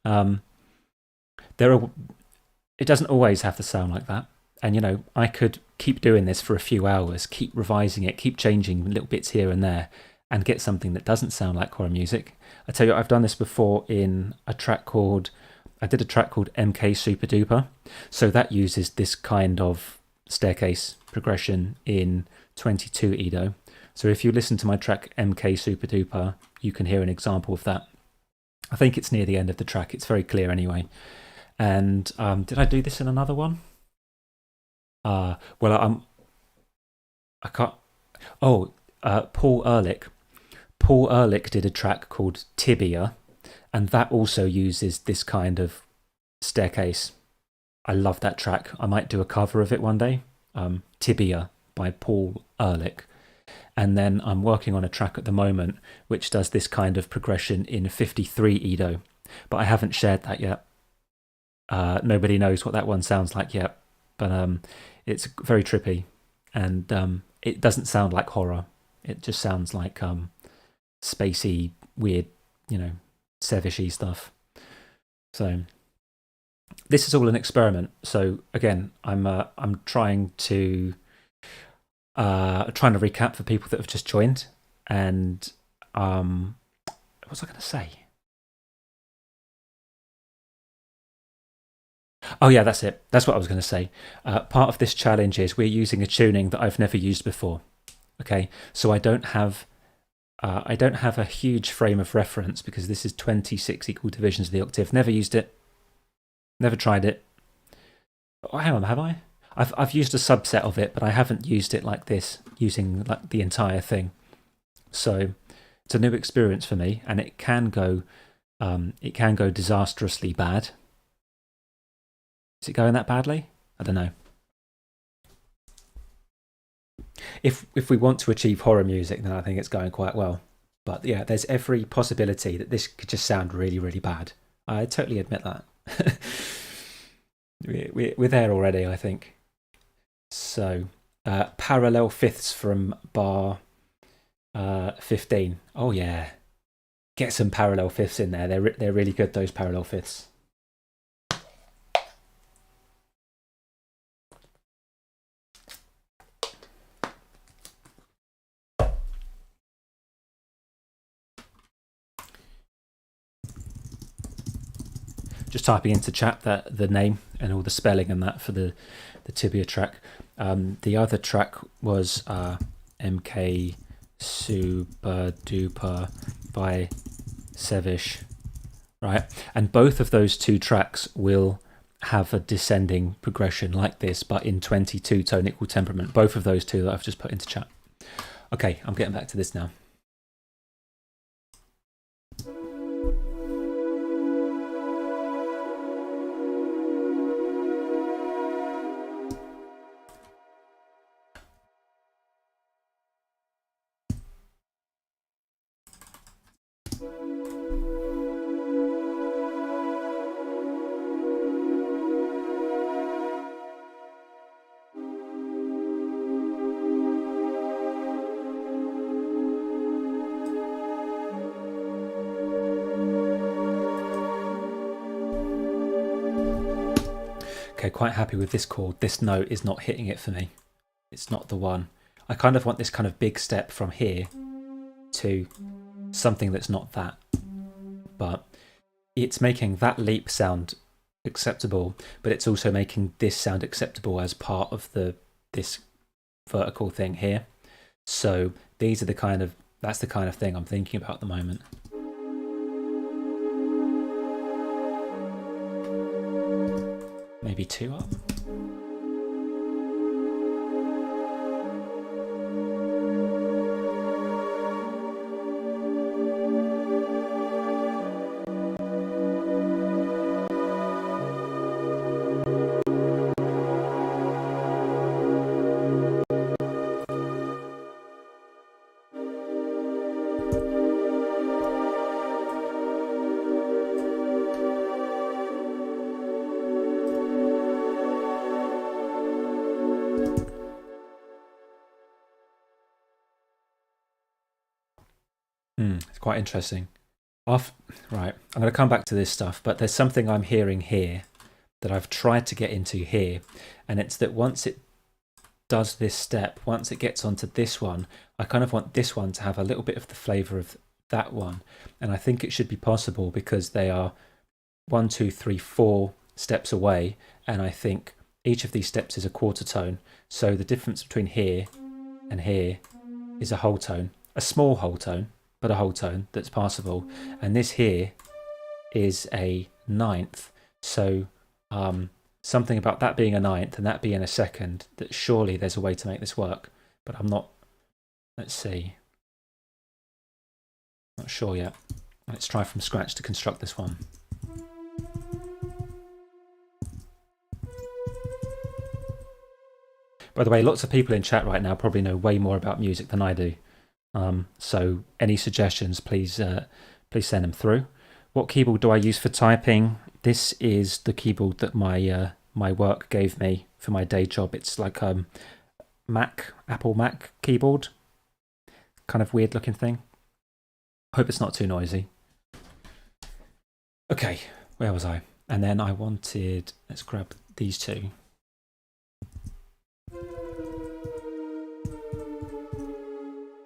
It doesn't always have to sound like that. And you know, I could keep doing this for a few hours, keep revising it, keep changing little bits here and there, and get something that doesn't sound like horror music. I tell you, I've done this before in a track called MK Super Duper. So that uses this kind of staircase progression in 22 Edo. So if you listen to my track MK Super Duper, you can hear an example of that. I think it's near the end of the track. It's very clear anyway. And did I do this in another one? I can't. Oh, Paul Ehrlich. Paul Ehrlich did a track called Tibia, and that also uses this kind of staircase. I love that track. I might do a cover of it one day. Tibia by Paul Ehrlich. And then I'm working on a track at the moment which does this kind of progression in 53 Edo, but I haven't shared that yet. Nobody knows what that one sounds like yet, but it's very trippy, and it doesn't sound like horror. It just sounds like spacey, weird, Sevishy stuff. So this is all an experiment. So again, I'm trying to recap for people that have just joined. And what was I going to say? Oh yeah, that's it. That's what I was going to say. Part of this challenge is we're using a tuning that I've never used before. Okay, so I don't have a huge frame of reference because this is 26 equal divisions of the octave. Never used it. Never tried it. Oh, hang on, have I? I've used a subset of it, but I haven't used it like this, using like the entire thing. So it's a new experience for me, and it can go disastrously bad. Is it going that badly? I don't know. if we want to achieve horror music, then I think it's going quite well. But yeah, there's every possibility that this could just sound really, really bad. I totally admit that. We're there already, I think. So, parallel fifths from bar 15. Oh yeah, get some parallel fifths in there. They're really good, those parallel fifths. Just typing into chat that the name and all the spelling and that for the Tibia track. The other track was MK Super Duper by Sevish, right? And both of those two tracks will have a descending progression like this, but in 22 tone equal temperament. Both of those two that I've just put into chat. Okay, I'm getting back to this now. Okay, quite happy with this chord. This note is not hitting it for me. It's not the one. I kind of want this kind of big step from here to something that's not that. But it's making that leap sound acceptable, but it's also making this sound acceptable as part of this vertical thing here. So these are that's the kind of thing I'm thinking about at the moment. Maybe 2 up. It's quite interesting. Right, I'm going to come back to this stuff, but there's something I'm hearing here that I've tried to get into here, and it's that once it does this step, once it gets onto this one, I kind of want this one to have a little bit of the flavour of that one, and I think it should be possible because they are 1, 2, 3, 4 steps away, and I think each of these steps is a quarter tone, so the difference between here and here is a whole tone, a small whole tone, but a whole tone that's passable, and this here is a ninth, so something about that being a ninth and that being a second, that surely there's a way to make this work, but I'm not, let's see, not sure yet. Let's try from scratch to construct this one. By the way, lots of people in chat right now probably know way more about music than I do. So any suggestions, please send them through. What keyboard do I use for typing? This is the keyboard that my my work gave me for my day job. It's like Apple Mac keyboard, kind of weird looking thing. Hope it's not too noisy. Okay, where was I? And then I wanted, let's grab these two.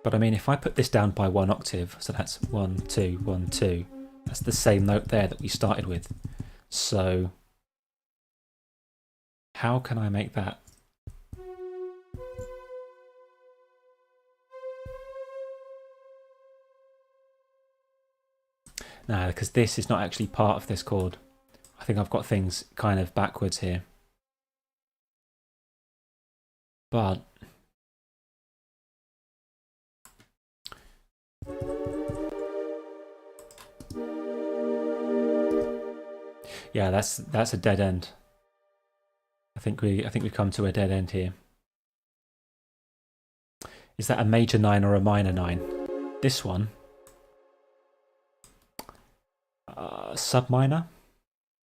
But I mean, if I put this down by 1 octave, so that's 1, 2, 1, 2, that's the same note there that we started with. So how can I make that? No, because this is not actually part of this chord. I think I've got things kind of backwards here. But yeah, that's a dead end. I think we come to a dead end here. Is that a major 9 or a minor 9? This one, sub minor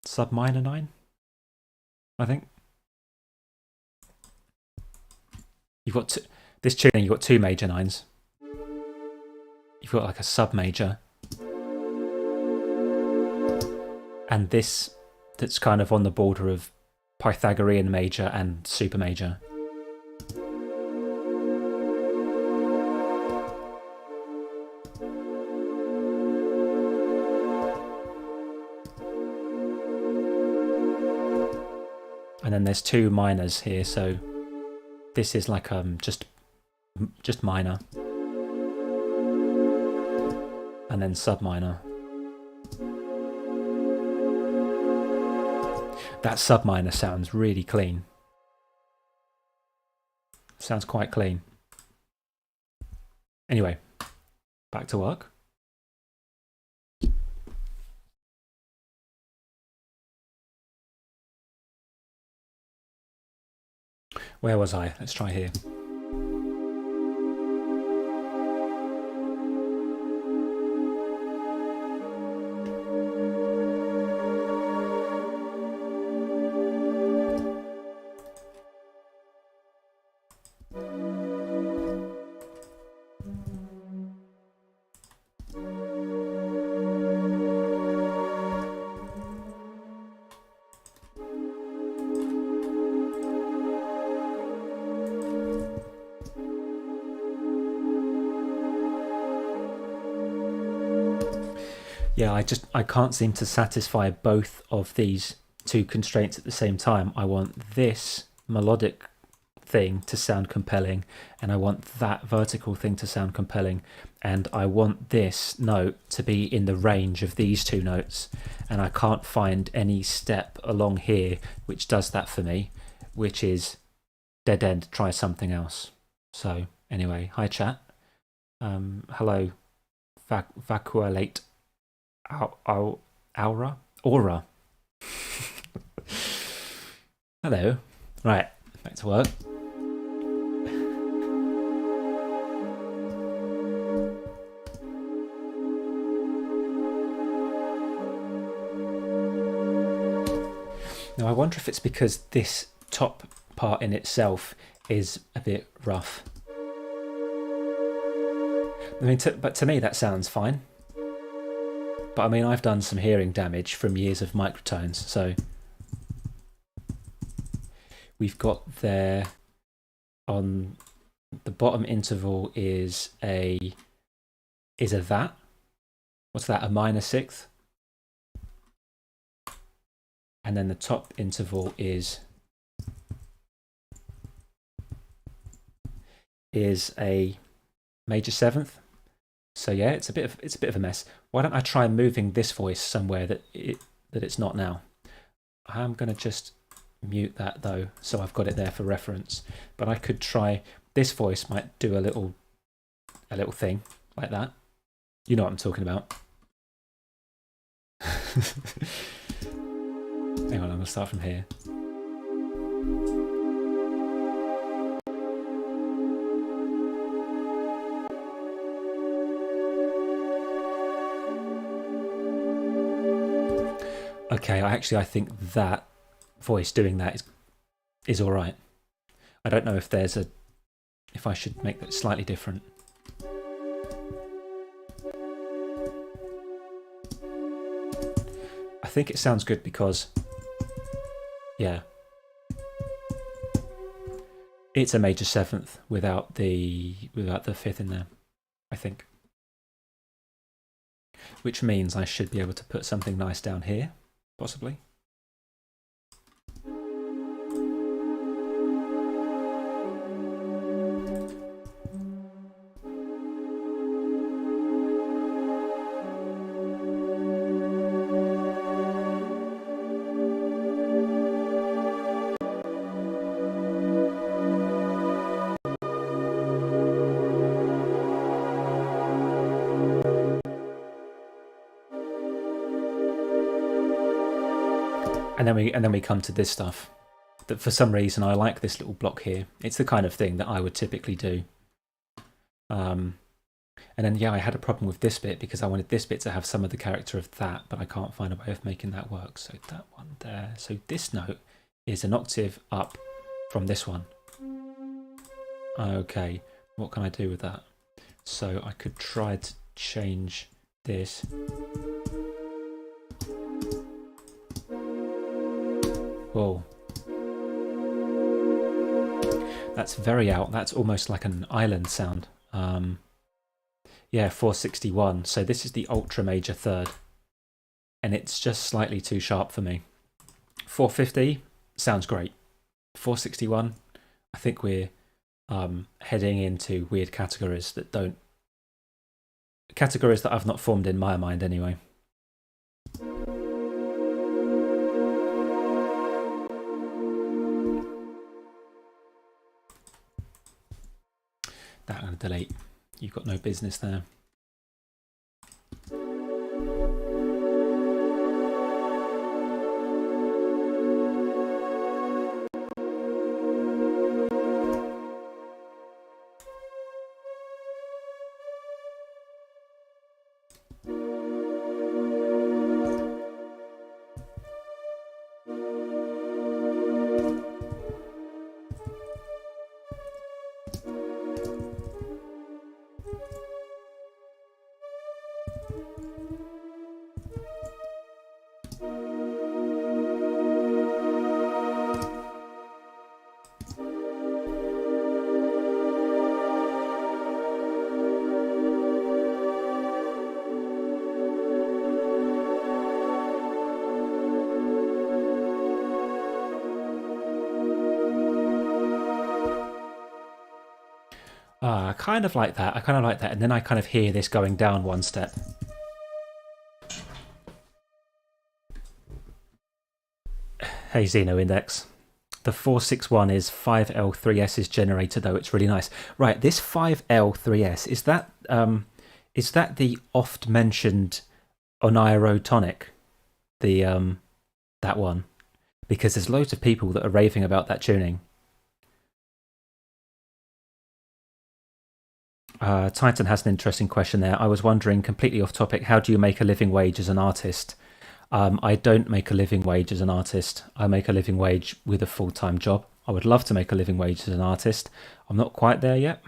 9, I think. You've got this tuning. You've got 2 major 9s. You've got like a sub major, and this that's kind of on the border of Pythagorean major and super major. And then there's 2 minors here, so this is like just minor, and then sub minor. That sub minor sounds really clean. Sounds quite clean. Anyway, back to work. Where was I? Let's try here. Yeah, I can't seem to satisfy both of these 2 constraints at the same time. I want this melodic thing to sound compelling, and I want that vertical thing to sound compelling, and I want this note to be in the range of these 2 notes, and I can't find any step along here which does that for me, which is dead end. Try something else. So anyway, hi chat. Hello, vacuolate. Aura? Hello. Right, back to work. Now I wonder if it's because this top part in itself is a bit rough. I mean, but to me that sounds fine. But I mean, I've done some hearing damage from years of microtones, so we've got there on the bottom interval is a that. What's that? A minor 6th. And then the top interval is a major 7th. So yeah, it's a bit of a mess. Why don't I try moving this voice somewhere that it's not now? I'm going to just mute that though, so I've got it there for reference. But I could try, this voice might do a little thing like that. You know what I'm talking about. Hang on, I'm going to start from here. Okay, I think that voice doing that is all right. I don't know if if I should make that slightly different. I think it sounds good because, yeah, it's a major 7th without the 5th in there, I think. Which means I should be able to put something nice down here. Possibly. And then we come to this stuff that for some reason I like this little block here. It's the kind of thing that I would typically do. And then, yeah, I had a problem with this bit because I wanted this bit to have some of the character of that, but I can't find a way of making that work. So that one there. So this note is an octave up from this one. Okay, what can I do with that? So I could try to change this. Whoa. That's very out. That's almost like an island sound. Yeah, 461. So this is the ultra major third. And it's just slightly too sharp for me. 450 sounds great. 461, I think we're heading into weird categories that I've not formed in my mind anyway. That I'm going to delete. You've got no business there. I kind of like that. I kind of like that. And then I kind of hear this going down one step. Hey, Xeno Index. The 461 is 5L3S's generator, though. It's really nice. Right, this 5L3S, is that the oft mentioned Microtonal? That one? Because there's loads of people that are raving about that tuning. Titan has an interesting question there. I was wondering, completely off topic, how do you make a living wage as an artist? I don't make a living wage as an artist. I make a living wage with a full-time job. I would love to make a living wage as an artist. I'm not quite there yet.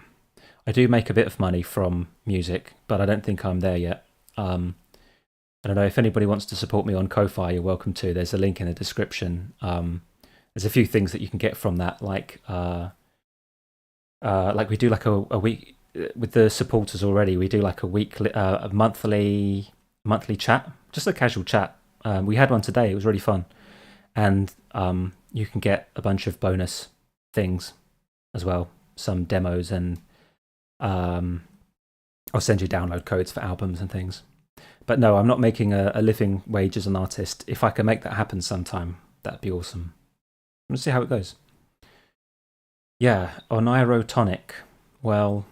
I do make a bit of money from music, but I don't think I'm there yet. I don't know if anybody wants to support me on Ko-Fi, you're welcome to. There's a link in the description. There's a few things that you can get from that, like we do like a week with the supporters already. We do like a monthly chat, just a casual chat. We had one today. It was really fun, and you can get a bunch of bonus things as well, some demos, and I'll send you download codes for albums and things. But no, I'm not making a living wage as an artist. If I can make that happen sometime, that'd be awesome. Let's see how it goes. Yeah, Microtonal. Well,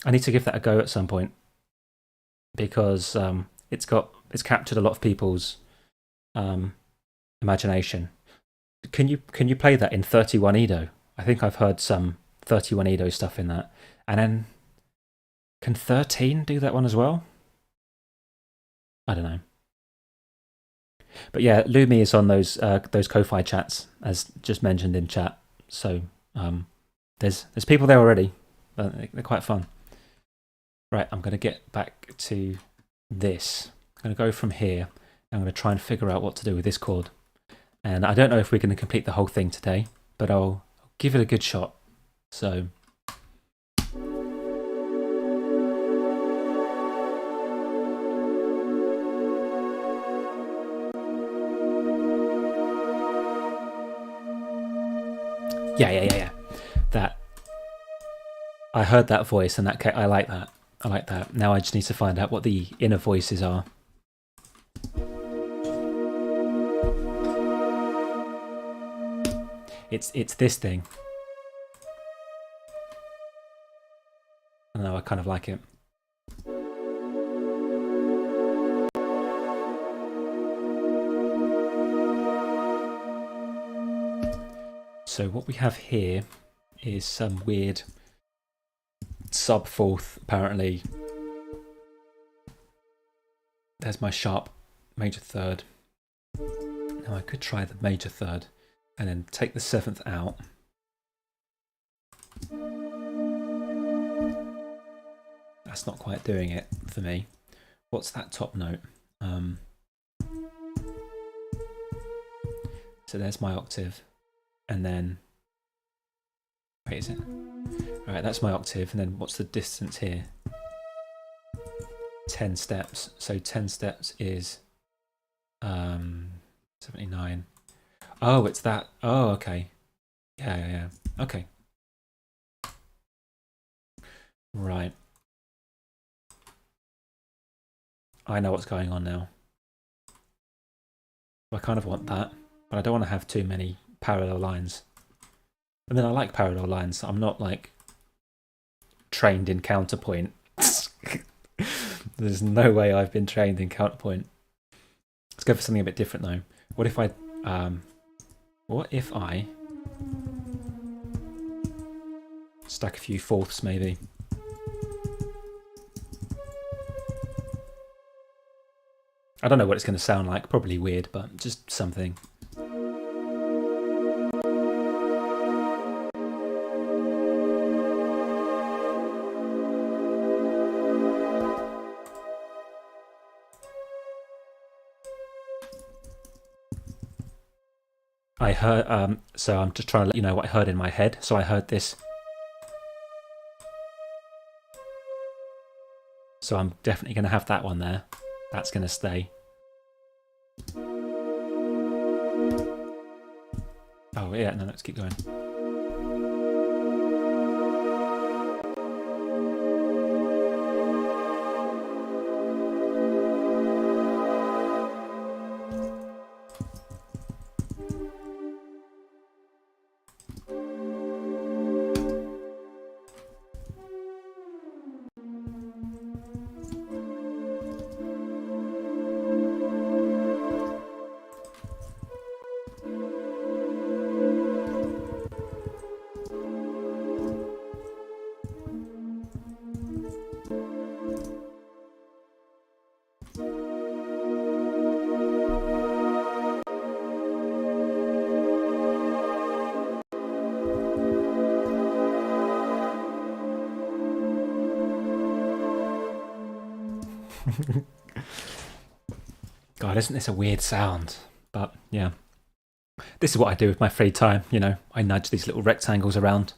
I need to give that a go at some point because it's captured a lot of people's imagination. Can you play that in 31 Edo? I think I've heard some 31 Edo stuff in that. And then can 13 do that one as well? I don't know. But yeah, Lumi is on those Ko-Fi chats, as just mentioned in chat. So there's people there already. They're quite fun. Right, I'm going to get back to this. I'm going to go from here. I'm going to try and figure out what to do with this chord. And I don't know if we're going to complete the whole thing today, but I'll give it a good shot. So yeah. That I heard that voice, and I like that. I like that. Now I just need to find out what the inner voices are. It's this thing. I don't know, I kind of like it. So what we have here is some weird sub fourth apparently. There's my sharp major third. Now I could try the major third and then take the seventh out. That's not quite doing it for me. What's that top note? So there's my octave, and then wait, is it? All right, that's my octave, and then what's the distance here? 10 steps. So 10 steps is 79. Oh, it's that. Oh, okay. Yeah. Okay. Right. I know what's going on now. I kind of want that, but I don't want to have too many parallel lines. I mean, I like parallel lines. I'm not like trained in counterpoint. There's no way I've been trained in counterpoint. Let's go for something a bit different though. What if I stack a few fourths maybe? I don't know what it's going to sound like. Probably weird, but just something. I heard, so I'm just trying to let you know what I heard in my head. So I heard this. So I'm definitely going to have that one there. That's going to stay. Oh yeah, no, let's keep going. God, isn't this a weird sound? But yeah, this is what I do with my free time. You know, I nudge these little rectangles around.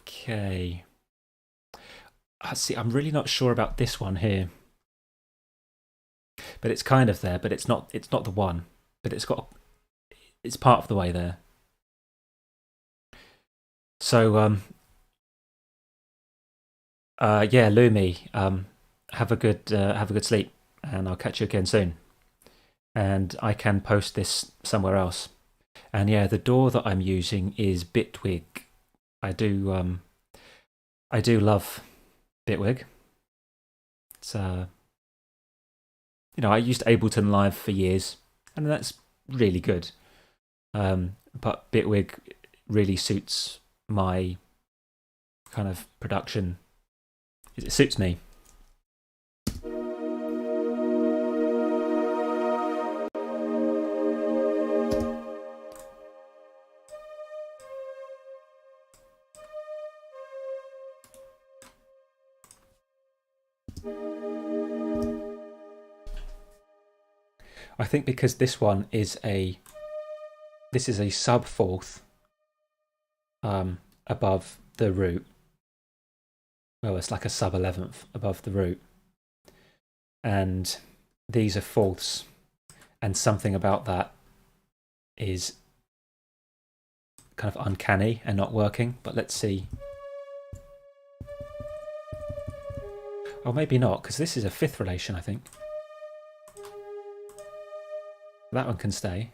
Okay. See, I'm really not sure about this one here, but it's kind of there. But it's not. It's not the one. But it's part of the way there. So yeah, Lumi, have a good sleep, and I'll catch you again soon. And I can post this somewhere else. And yeah, the DAW that I'm using is Bitwig. I do love Bitwig. It's you know, I used Ableton Live for years, and that's really good. But Bitwig really suits my kind of production. It suits me. I think because this one is a sub fourth above the root. Well, it's like a sub 11th above the root, and these are fourths, and something about that is kind of uncanny and not working. But let's see. Oh, maybe not, because this is a fifth relation, I think. That one can stay.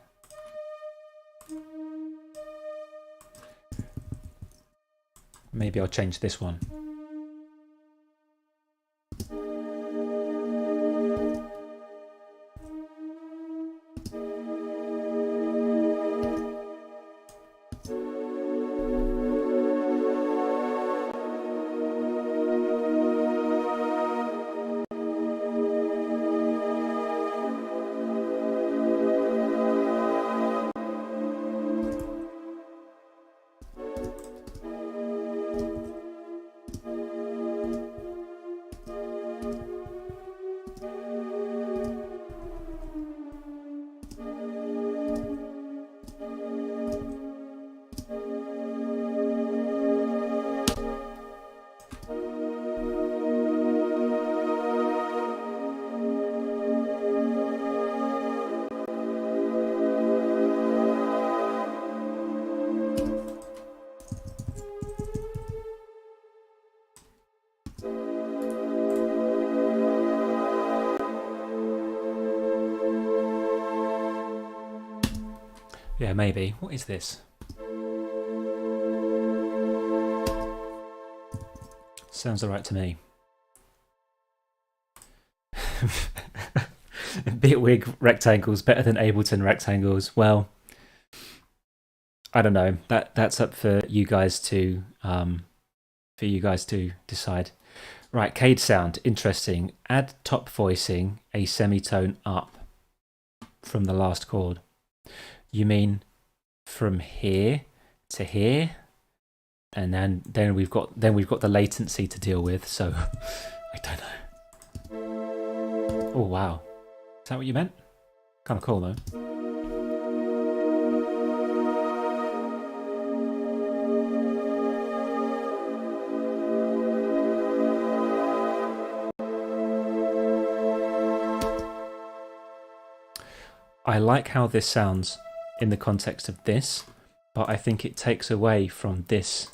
Maybe I'll change this one. Yeah, maybe. What is this? Sounds alright to me. Bitwig rectangles better than Ableton rectangles. Well, I don't know. That's up for you guys to decide. Right, Cade sound, interesting. Add top voicing a semitone up from the last chord. You mean from here to here? And then we've got the latency to deal with, so I don't know. Oh wow. Is that what you meant? Kind of cool though. I like how this sounds in the context of this, but I think it takes away from this.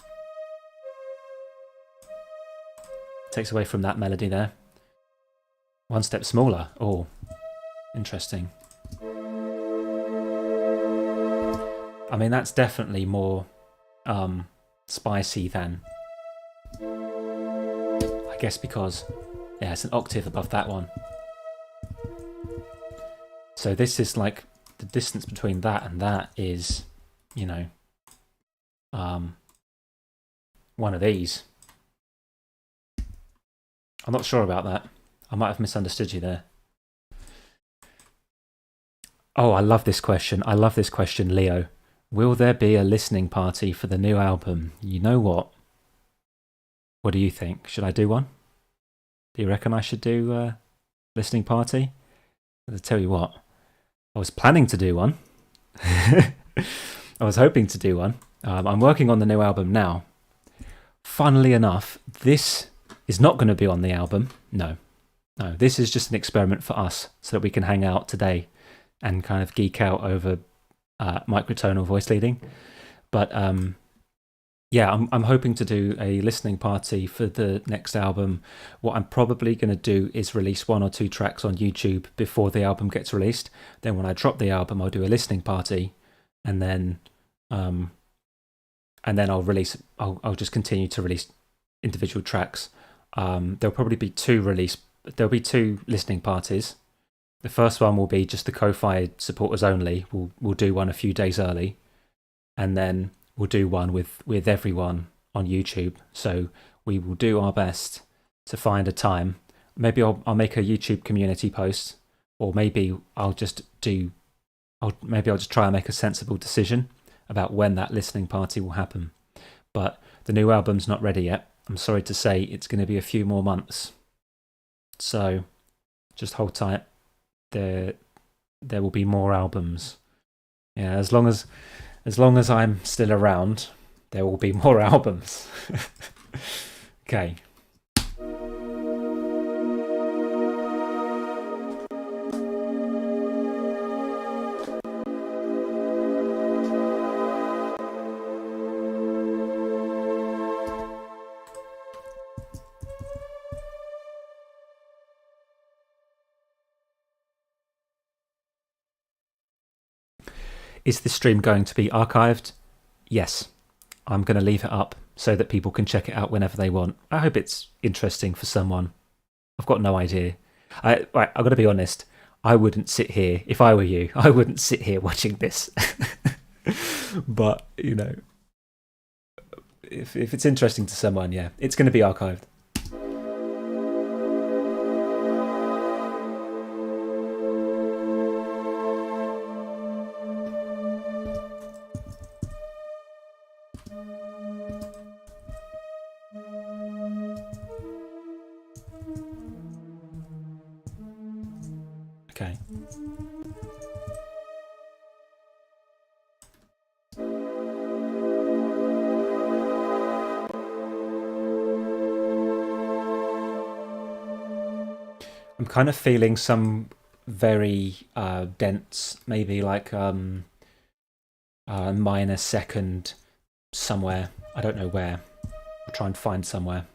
Takes away from that melody there. One step smaller. Oh, interesting. I mean, that's definitely more spicy than, I guess, because yeah, it's an octave above that one. So this is like the distance between that and that is, you know, one of these. I'm not sure about that. I might have misunderstood you there. Oh, I love this question. I love this question, Leo. Will there be a listening party for the new album? You know what? What do you think? Should I do one? Do you reckon I should do a listening party? I'll tell you what. I was planning to do one. I was hoping to do one. I'm working on the new album now. Funnily enough, this is not going to be on the album. No, this is just an experiment for us so that we can hang out today and kind of geek out over microtonal voice leading. But yeah, I'm hoping to do a listening party for the next album. What I'm probably going to do is release 1 or 2 tracks on YouTube before the album gets released. Then when I drop the album, I'll do a listening party, and then I'll release. I'll just continue to release individual tracks. There'll probably be 2 listening parties. The first one will be just the Ko-Fi supporters only. We'll do one a few days early, and then we'll do one with everyone on YouTube. So we will do our best to find a time. Maybe I'll make a YouTube community post, or maybe I'll just try and make a sensible decision about when that listening party will happen. But the new album's not ready yet. I'm sorry to say it's going to be a few more months. So just hold tight. There will be more albums. Yeah, as long as I'm still around, there will be more albums. Okay. Is this stream going to be archived? Yes. I'm going to leave it up so that people can check it out whenever they want. I hope it's interesting for someone. I've got no idea. I've got to be honest. I wouldn't sit here, if I were you, I wouldn't sit here watching this. But, you know, if it's interesting to someone, yeah, it's going to be archived. Okay. I'm kind of feeling some very dense, maybe like minor second somewhere. I don't know where. I'll try and find somewhere.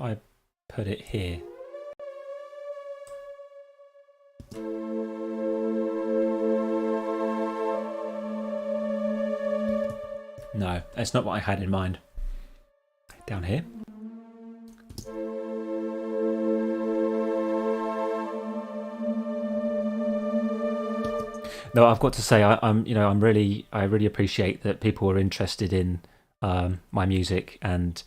I put it here? No, that's not what I had in mind. Down here. No, I've got to say, I really appreciate that people are interested in my music and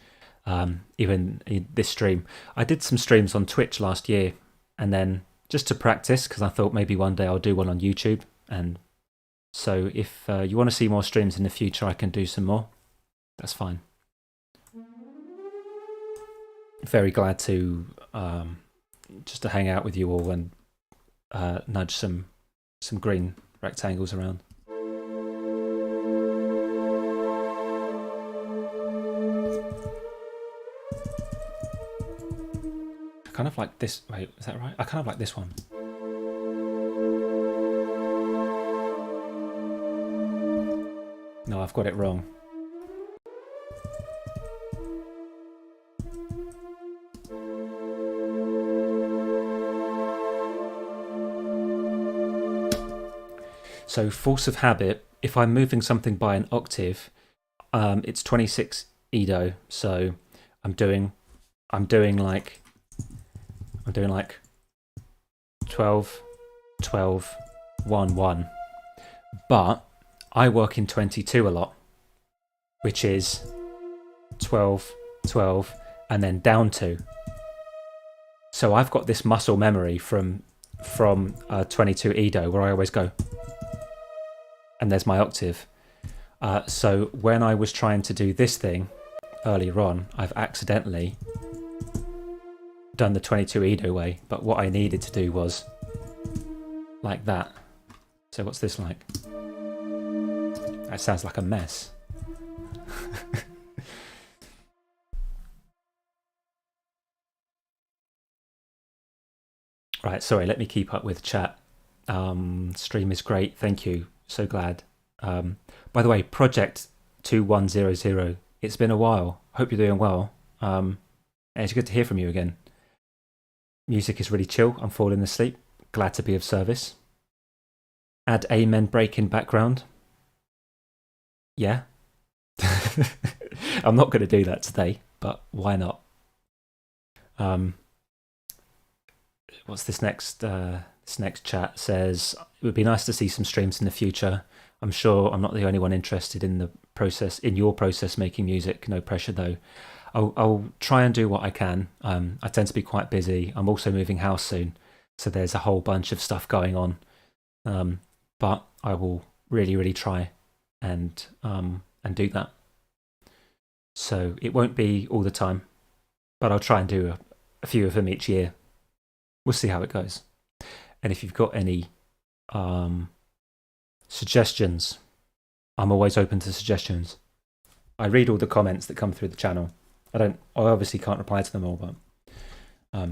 even in this stream. I did some streams on Twitch last year, and then just to practice, because I thought maybe one day I'll do one on YouTube. And so if you want to see more streams in the future, I can do some more. That's fine. Very glad to just to hang out with you all and nudge some green rectangles around. I kind of like this. Wait, is that right? I kind of like this one. No, I've got it wrong. So force of habit, if I'm moving something by an octave, it's 26 Edo. So I'm doing like 12, 12, 1, 1. But I work in 22 a lot, which is 12, 12, and then down 2. So I've got this muscle memory from 22 Edo where I always go, and there's my octave. So when I was trying to do this thing earlier on, I've accidentally done the 22 Edo way, but what I needed to do was like that. So what's this like? That sounds like a mess. Right, sorry, let me keep up with chat. Stream is great, thank you. So glad. By the way, Project 2100, it's been a while. Hope you're doing well. And it's good to hear from you again. Music is really chill. I'm falling asleep. Glad to be of service. Add amen break in background. Yeah. I'm not going to do that today, but why not? What's this next? This next chat says, it would be nice to see some streams in the future. I'm sure I'm not the only one interested in the process, in your process making music. No pressure though. I'll try and do what I can. I tend to be quite busy. I'm also moving house soon, so there's a whole bunch of stuff going on. But I will really try and do that. So it won't be all the time, but I'll try and do a few of them each year. We'll see how it goes. And if you've got any suggestions, I'm always open to suggestions. I read all the comments that come through the channel. I obviously can't reply to them all, but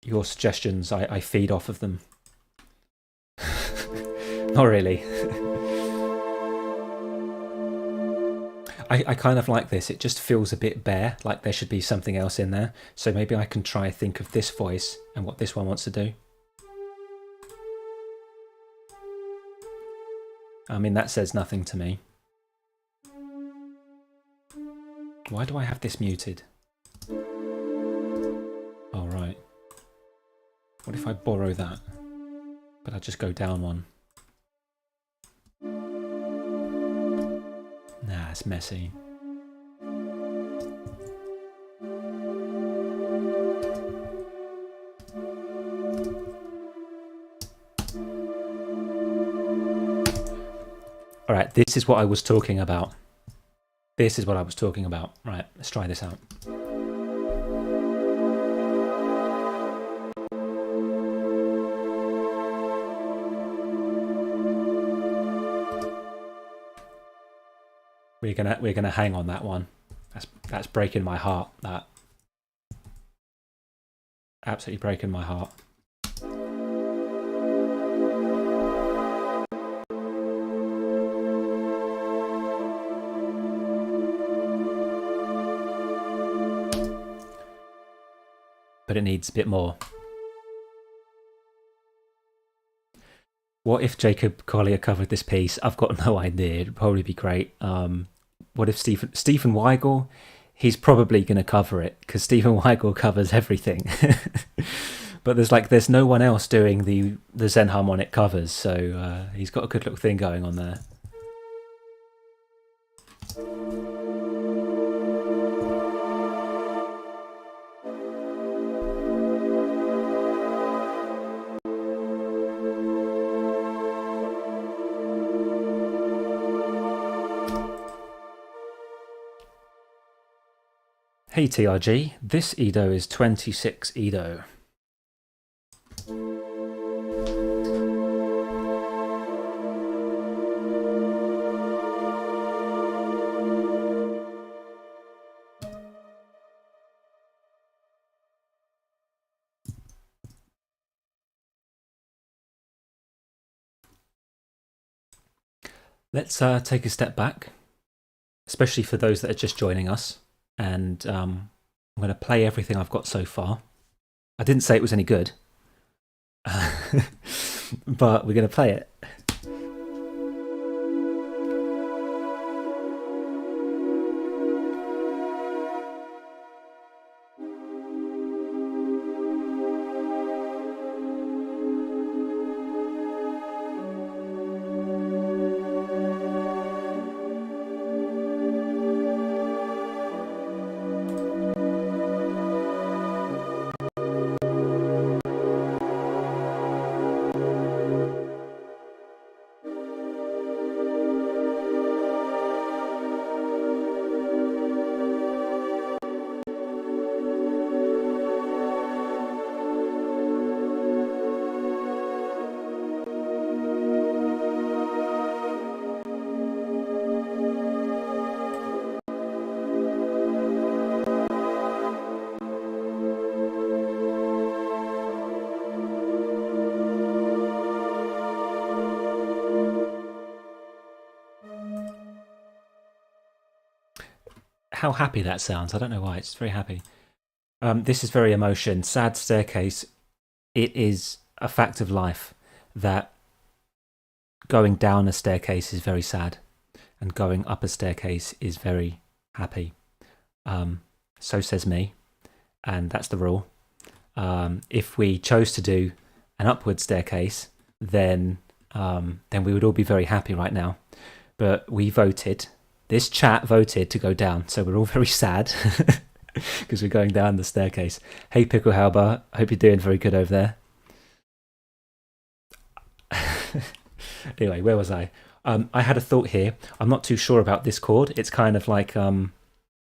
your suggestions, I feed off of them. Not really. I kind of like this. It just feels a bit bare, like there should be something else in there. So maybe I can try think of this voice and what this one wants to do. I mean, that says nothing to me. Why do I have this muted? Oh, right. What if I borrow that? But I just go down one. Nah, it's messy. All right, this is what I was talking about. This is what I was talking about. Right, let's try this out. We're gonna hang on that one. That's breaking my heart. That absolutely breaking my heart. but it needs a bit more. What if Jacob Collier covered this piece? I've got no idea. It'd probably be great. What if Stephen Weigel? He's probably going to cover it because Stephen Weigel covers everything. But there's no one else doing the Zen harmonic covers, so he's got a good little thing going on there. Hey TRG, this Edo is 26 Edo. Let's take a step back, especially for those that are just joining us, and I'm going to play everything I've got so far. I didn't say it was any good, but we're going to play it. How happy that sounds. I don't know why. It's very happy. This is very emotion. Sad staircase. It is a fact of life that going down a staircase is very sad and going up a staircase is very happy. So says me, and that's the rule. If we chose to do an upward staircase, then we would all be very happy right now. But we voted. This chat voted to go down, so we're all very sad because we're going down the staircase. Hey, Picklehauber, hope you're doing very good over there. Anyway, where was I? I had a thought here. I'm not too sure about this chord. It's kind of like,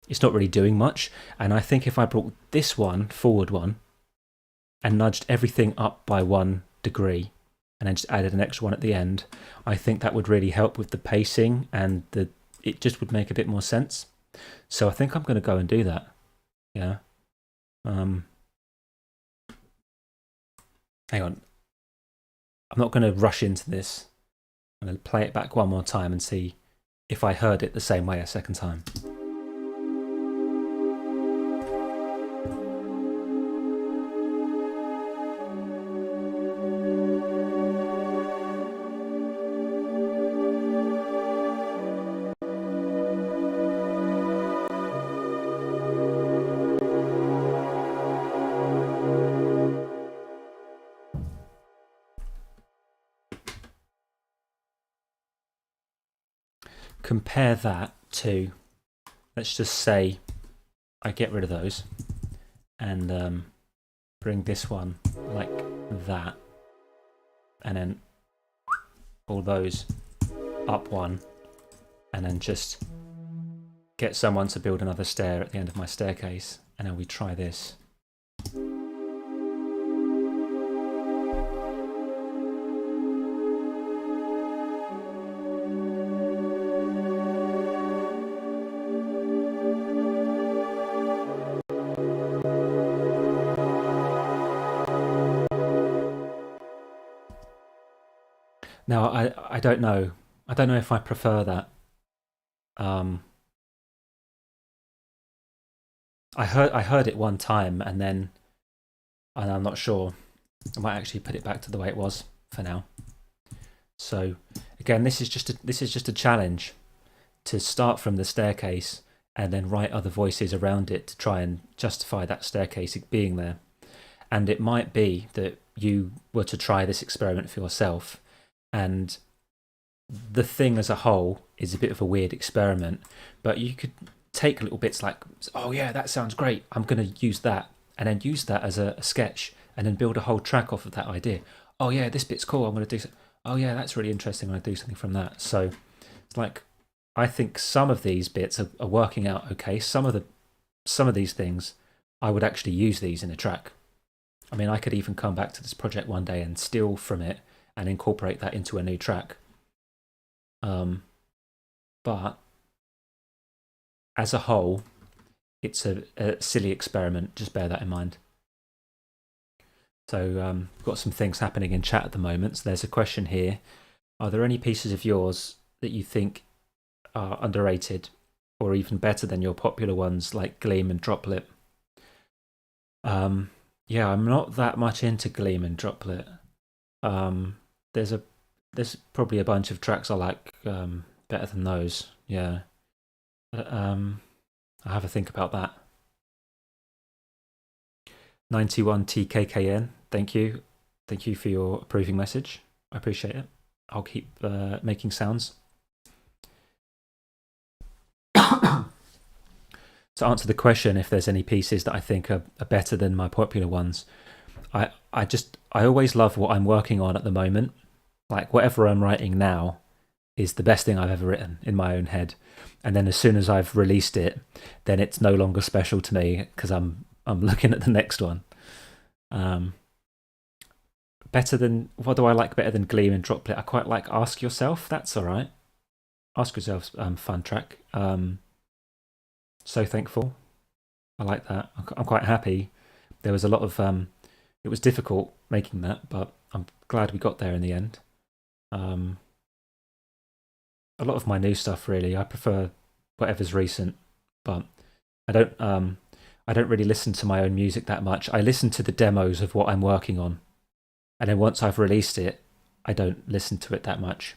it's not really doing much. And I think if I brought this one, forward one, and nudged everything up by 1 degree, and then just added an extra one at the end, I think that would really help with the pacing and it just would make a bit more sense. So I think I'm going to go and do that. Yeah. Hang on. I'm not going to rush into this. I'm going to play it back one more time and see if I heard it the same way a second time. Compare that to, let's just say I get rid of those and bring this one like that, and then all those up one, and then just get someone to build another stair at the end of my staircase, and then we try this. Now, I don't know. I don't know if I prefer that. I heard it one time, and then and I'm not sure. I might actually put it back to the way it was for now. So again, this is just a challenge to start from the staircase and then write other voices around it to try and justify that staircase being there. And it might be that you were to try this experiment for yourself, and the thing as a whole is a bit of a weird experiment, but you could take little bits like, oh yeah, that sounds great, I'm going to use that, and then use that as a sketch, and then build a whole track off of that idea. Oh yeah, this bit's cool, I'm going to do oh yeah, that's really interesting, I'm going to do something from that. So it's like, I think some of these bits are working out okay. Some of these things, I would actually use these in a track. I mean, I could even come back to this project one day and steal from it and incorporate that into a new track. But as a whole, it's a silly experiment. Just bear that in mind. So we've got some things happening in chat at the moment. So there's a question here. Are there any pieces of yours that you think are underrated or even better than your popular ones like Gleam and Droplet? Yeah, I'm not that much into Gleam and Droplet. There's probably a bunch of tracks I like better than those. Yeah. I'll have a think about that. 91 TKKN, thank you for your approving message. I appreciate it. I'll keep making sounds. To answer the question, if there's any pieces that I think are better than my popular ones, I always love what I'm working on at the moment. Like whatever I'm writing now is the best thing I've ever written in my own head. And then as soon as I've released it, then it's no longer special to me because I'm looking at the next one. Better than, what do I like better than Gleam and Droplet? I quite like Ask Yourself. That's all right. Ask Yourself's fun track. So Thankful. I like that. I'm quite happy. There was a lot of it was difficult making that, but I'm glad we got there in the end. A lot of my new stuff, really, I prefer whatever's recent, but I don't really listen to my own music that much. I listen to the demos of what I'm working on, and then once I've released it, I don't listen to it that much.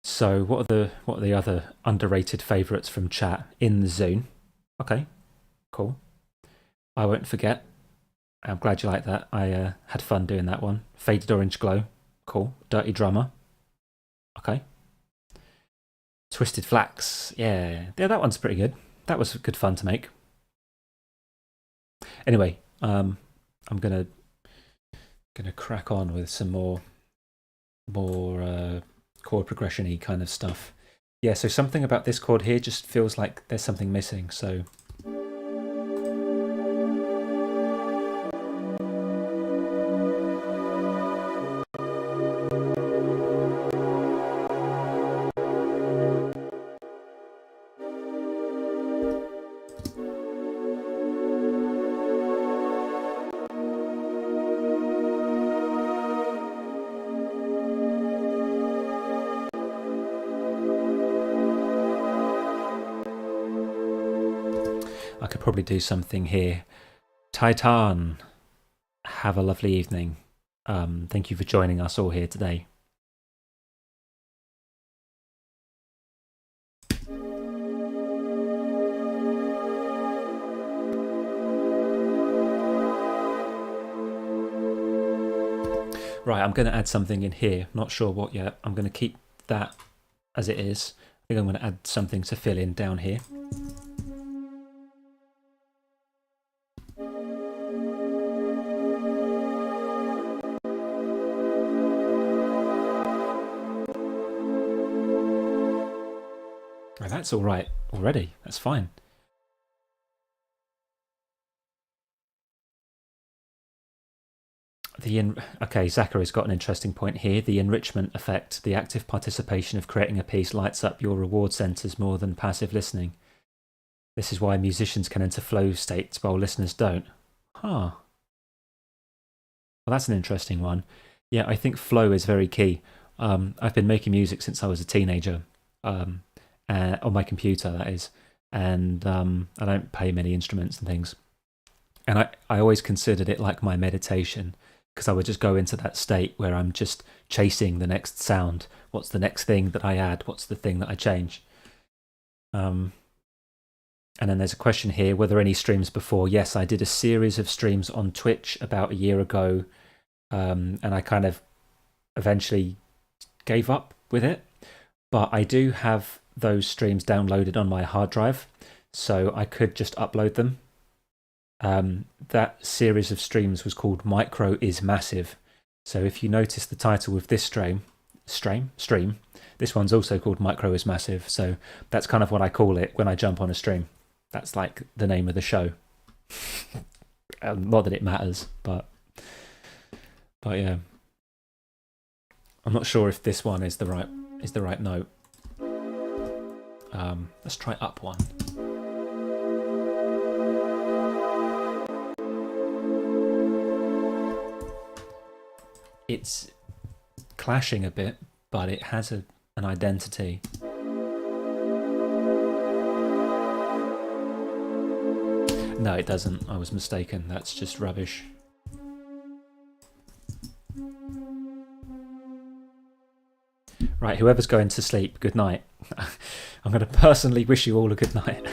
So what are the other underrated favourites from chat? In the Zone. Okay, cool. I Won't Forget. I'm glad you like that. I had fun doing that one. Faded Orange Glow. Cool. Dirty Drummer. Okay. Twisted Flax. Yeah, that one's pretty good. That was good fun to make. Anyway, I'm gonna crack on with some more chord progression-y kind of stuff. Yeah, so something about this chord here just feels like there's something missing. So I could probably do something here. Titan, have a lovely evening. Thank you for joining us all here today. Right, I'm going to add something in here. Not sure what yet. I'm going to keep that as it is. I think I'm going to add something to fill in down here. That's all right already. That's fine. Okay, Zachary's got an interesting point here. The enrichment effect, the active participation of creating a piece lights up your reward centers more than passive listening. This is why musicians can enter flow states while listeners don't. Huh. Well, that's an interesting one. Yeah, I think flow is very key. I've been making music since I was a teenager. On my computer, that is, and I don't play many instruments and things. And I always considered it like my meditation, because I would just go into that state where I'm just chasing the next sound. What's the next thing that I add? What's the thing that I change? And then there's a question here, were there any streams before? Yes, I did a series of streams on Twitch about a year ago, and I kind of eventually gave up with it. But I do have those streams downloaded on my hard drive, so I could just upload them. That series of streams was called Micro is Massive. So if you notice the title of this stream, this one's also called Micro is Massive. So that's kind of what I call it when I jump on a stream. That's like the name of the show. Not that it matters, but yeah. I'm not sure if this one is the right note. Let's try up one. It's clashing a bit, but it has an identity. No, it doesn't. I was mistaken. That's just rubbish. Right, whoever's going to sleep, good night. I'm going to personally wish you all a good night.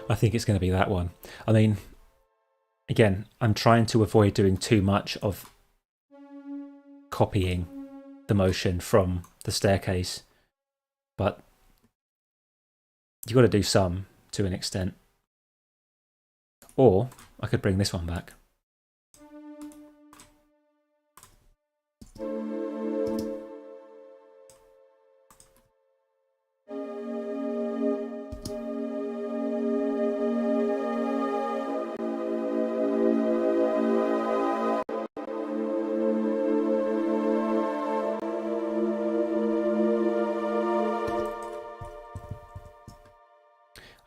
I think it's going to be that one. I mean, again, I'm trying to avoid doing too much of copying the motion from the staircase, but you've got to do some to an extent. Or I could bring this one back.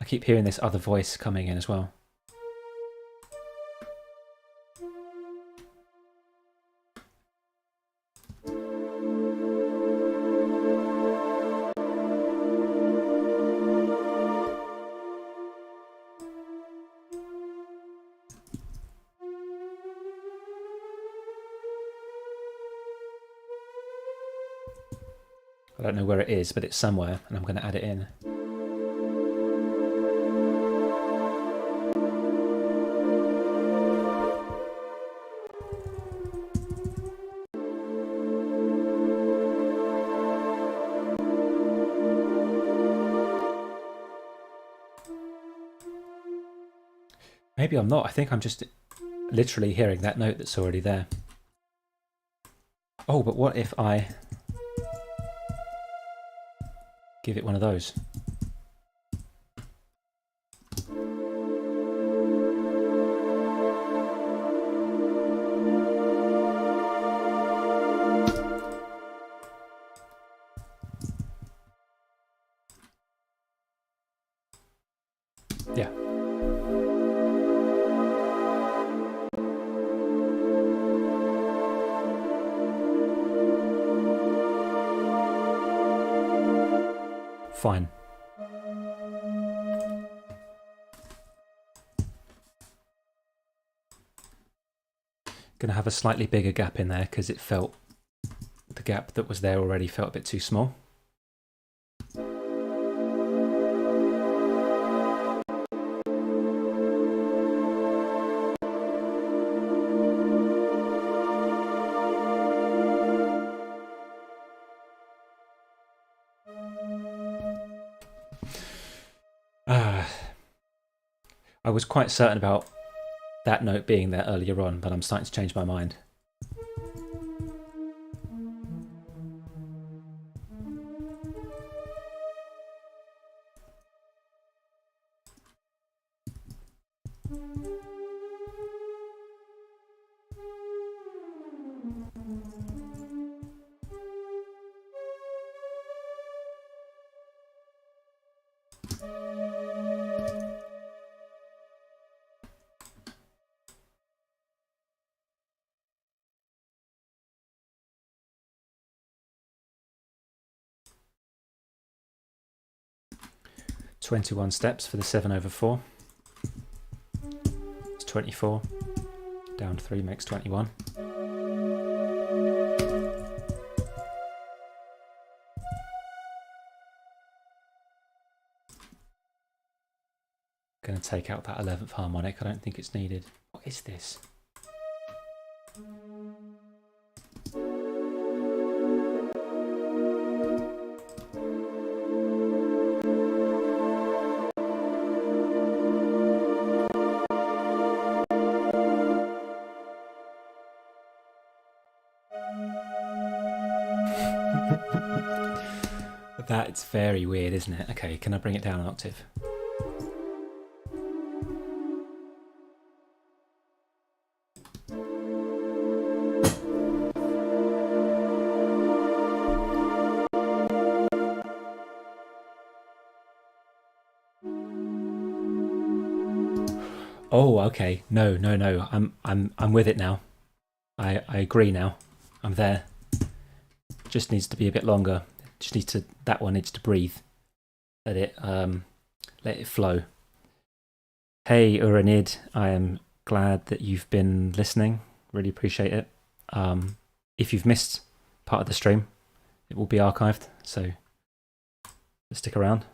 I keep hearing this other voice coming in as well. I don't know where it is, but it's somewhere, and I'm going to add it in. Maybe I'm not. I think I'm just literally hearing that note that's already there. Oh, but what if I give it one of those? Yeah. Fine. Gonna have a slightly bigger gap in there because it felt, the gap that was there already felt a bit too small. I was quite certain about that note being there earlier on, but I'm starting to change my mind. 21 steps for the 7/4. It's 24. Down 3 makes 21. Going to take out that 11th harmonic. I don't think it's needed. What is this? That's very weird, isn't it? Okay, can I bring it down an octave? Oh, okay. No. I'm with it now. I agree now. I'm there. Just needs to be a bit longer. Just needs to. That one needs to breathe. Let it flow. Hey Uranid, I am glad that you've been listening. Really appreciate it. If you've missed part of the stream, it will be archived. So stick around.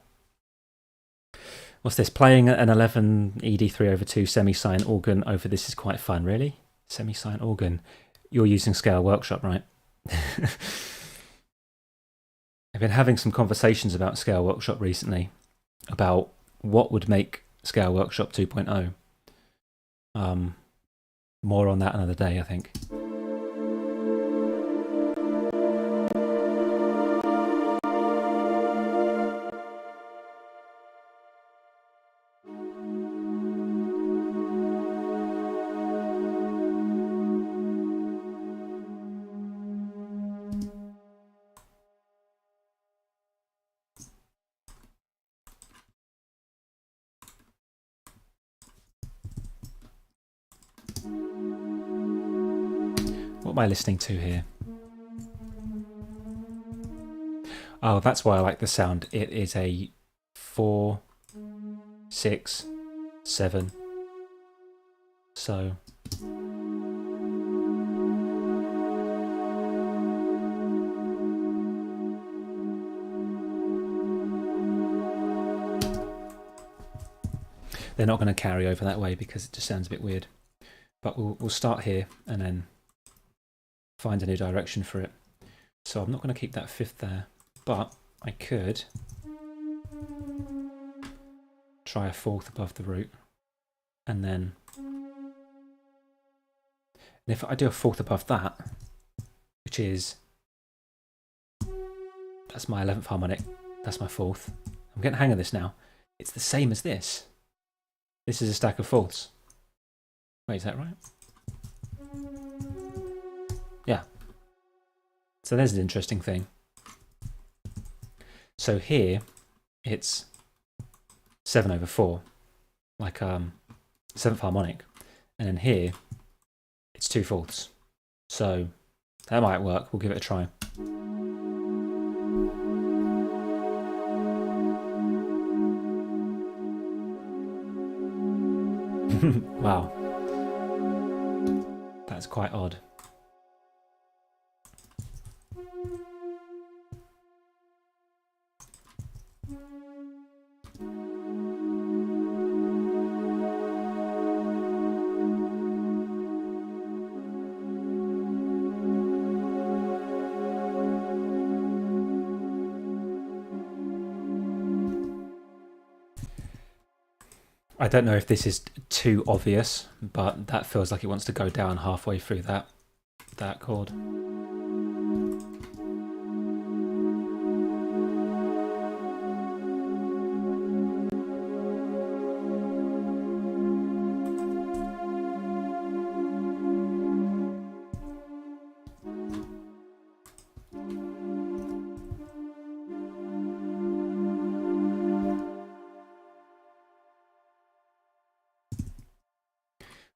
What's this? Playing an 11 ED3/2 semi-sine organ over this is quite fun. Really? Semi-sine organ. You're using Scale Workshop, right? I've been having some conversations about Scale Workshop recently, about what would make Scale Workshop 2.0. More on that another day, I think. What am I listening to here? Oh, that's why I like the sound. It is a 4, 6, 7. So they're not going to carry over that way because it just sounds a bit weird. But we'll start here and then find a new direction for it. So I'm not going to keep that 5th there, but I could try a 4th above the root, and then if I do a 4th above that, which is, that's my 11th harmonic, that's my 4th. I'm getting the hang of this now. It's the same as this. This is a stack of 4ths. Wait, is that right? Yeah. So there's an interesting thing. So here, it's 7/4, like 7th harmonic, and then here, it's 2/4. So that might work. We'll give it a try. Wow. That's quite odd. I don't know if this is too obvious, but that feels like it wants to go down halfway through that chord.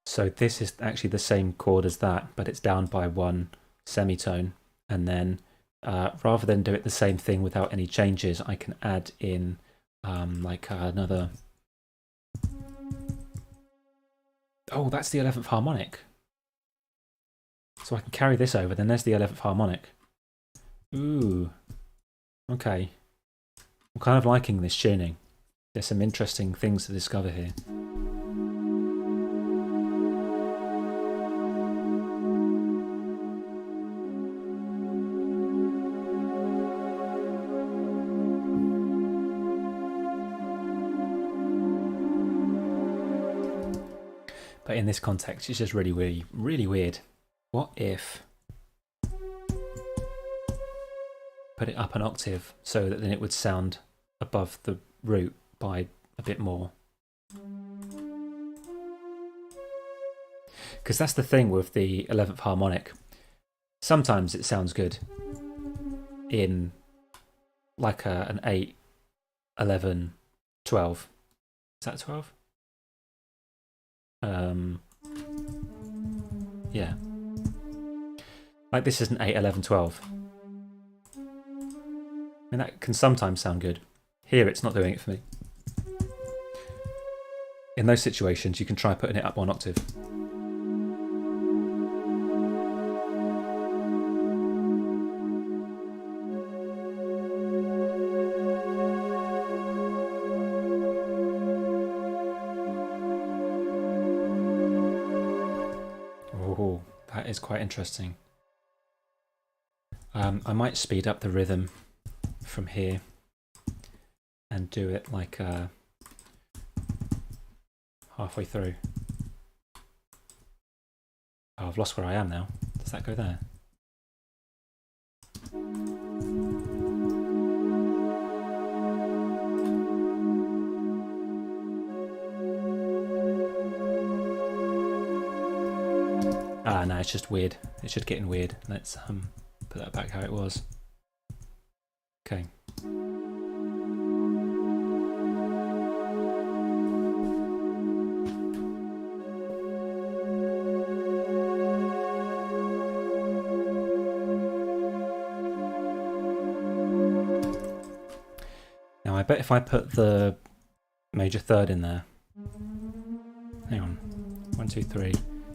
So this is actually the same chord as that, but it's down by 1 semitone. And then rather than do it the same thing without any changes, I can add in like another... Oh, that's the 11th harmonic. So I can carry this over, then there's the 11th harmonic. Ooh. Okay. I'm kind of liking this tuning. There's some interesting things to discover here. But in this context, it's just really, really, really weird. What if... put it up an octave so that then it would sound above the root by a bit more. Because that's the thing with the 11th harmonic. Sometimes it sounds good in like an 8, 11, 12. Is that 12? Yeah. Like this is an 8, 11, 12. And that can sometimes sound good. Here it's not doing it for me. In those situations you can try putting it up 1 octave. Oh, that is quite interesting. I might speed up the rhythm from here and do it like halfway through. Oh, I've lost where I am now. Does that go there? Ah, no, it's just weird. It's just getting weird. Let's put that back how it was. Okay. Now I bet if I put the major third in there, hang on, 1, 2, 3,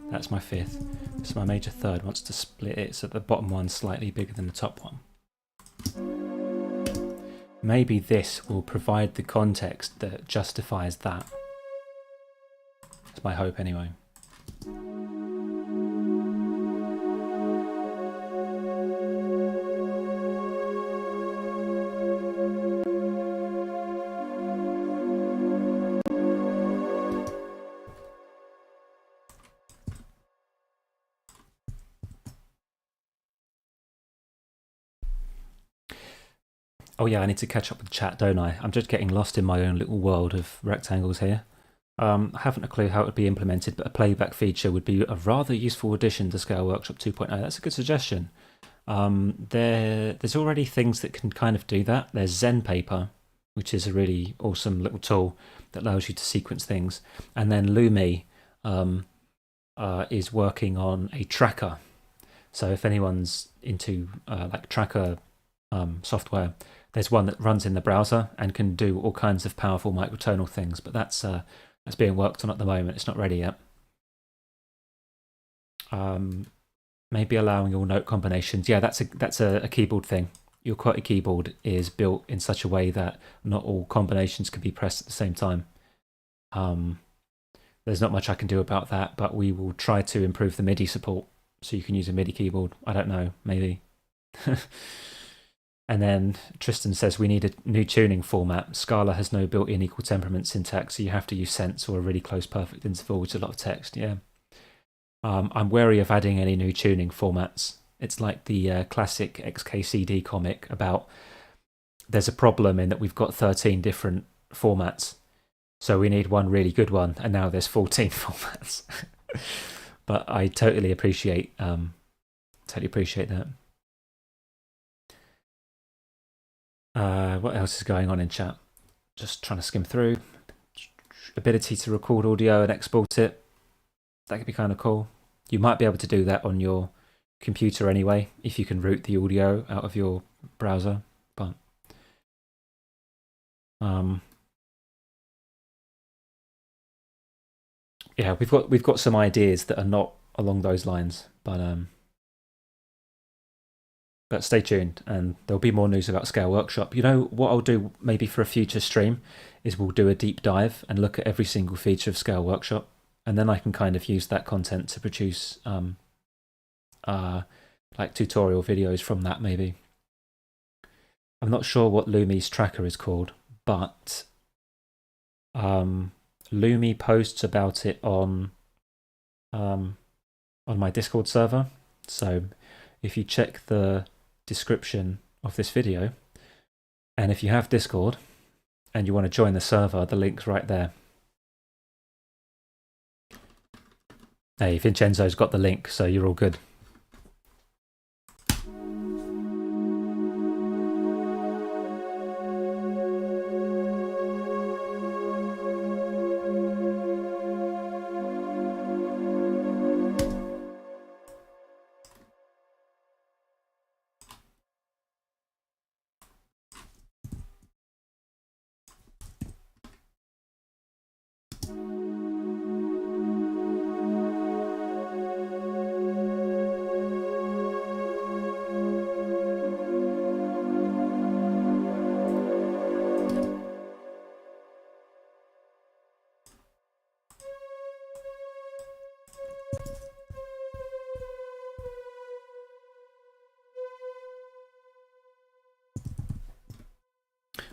that's my 5th. So my major third wants to split it so the bottom one's slightly bigger than the top one. Maybe this will provide the context that justifies that. That's my hope anyway. Oh yeah, I need to catch up with the chat, don't I? I'm just getting lost in my own little world of rectangles here. I haven't a clue how it would be implemented, but a playback feature would be a rather useful addition to Scale Workshop 2.0. That's a good suggestion. There's already things that can kind of do that. There's ZenPaper, which is a really awesome little tool that allows you to sequence things. And then Lumi is working on a tracker. So if anyone's into like tracker software, there's one that runs in the browser and can do all kinds of powerful microtonal things, but that's being worked on at the moment. It's not ready yet. Maybe allowing all note combinations. Yeah, that's a keyboard thing. Your QWERTY keyboard is built in such a way that not all combinations can be pressed at the same time. There's not much I can do about that, but we will try to improve the MIDI support so you can use a MIDI keyboard. I don't know, maybe. And then Tristan says we need a new tuning format. Scala has no built-in equal temperament syntax, so you have to use sense or a really close perfect interval, which is a lot of text. Yeah. I'm wary of adding any new tuning formats. It's like the classic XKCD comic about there's a problem in that we've got 13 different formats, so we need one really good one, and now there's 14 formats. But I totally appreciate that. What else is going on in chat? Just trying to skim through. Ability to record audio and export it. That could be kind of cool. You might be able to do that on your computer anyway, if you can route the audio out of your browser. But yeah, we've got some ideas that are not along those lines, but stay tuned, and there'll be more news about Scale Workshop. You know what I'll do maybe for a future stream is we'll do a deep dive and look at every single feature of Scale Workshop, and then I can kind of use that content to produce like tutorial videos from that maybe. I'm not sure what Lumi's tracker is called, but Lumi posts about it on my Discord server. So if you check the description of this video, and if you have Discord and you want to join the server, the link's right there. Hey, Vincenzo's got the link, so you're all good.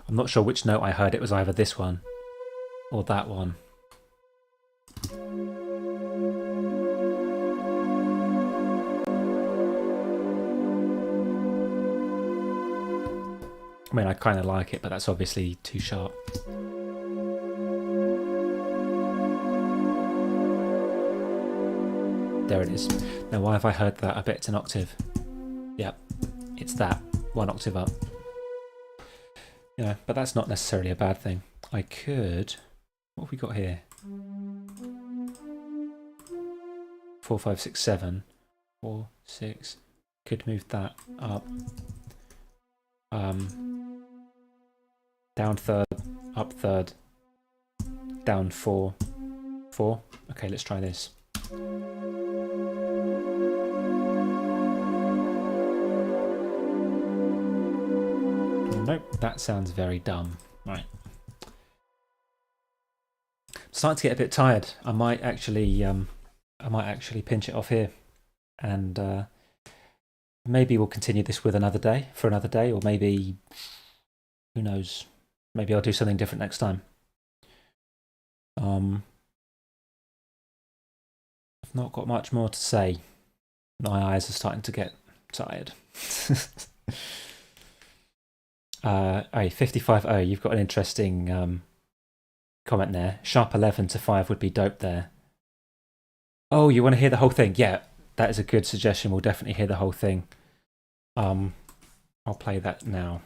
I'm not sure which note I heard. It was either this one or that one. I mean, I kind of like it, but that's obviously too sharp. There it is. Now, why have I heard that? I bet it's an octave. Yep, it's that. 1 octave up. Yeah, but that's not necessarily a bad thing. I could... What have we got here? 4, 5, 6, 7. 4, 6. Could move that up. Down third, up third, down 4. 4. Okay, let's try this. Nope, that sounds very dumb. Right. I'm starting to get a bit tired. I might actually pinch it off here, and maybe we'll continue this with another day, or maybe, who knows? Maybe I'll do something different next time. I've not got much more to say. My eyes are starting to get tired. Hey, 55O, you've got an interesting comment there. Sharp 11 to 5 would be dope there. Oh, you want to hear the whole thing? Yeah, that is a good suggestion. We'll definitely hear the whole thing. I'll play that now.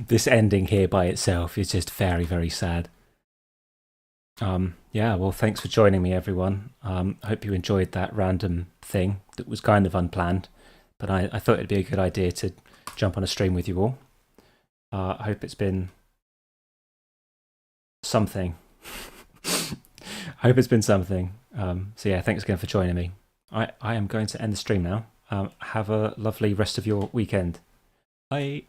this ending here by itself is just very, very sad. Yeah, well, thanks for joining me, everyone. I hope you enjoyed that random thing that was kind of unplanned, but I thought it'd be a good idea to jump on a stream with you all. I hope it's been something. I hope it's been something. So yeah, thanks again for joining me. I am going to end the stream now. Have a lovely rest of your weekend. Bye.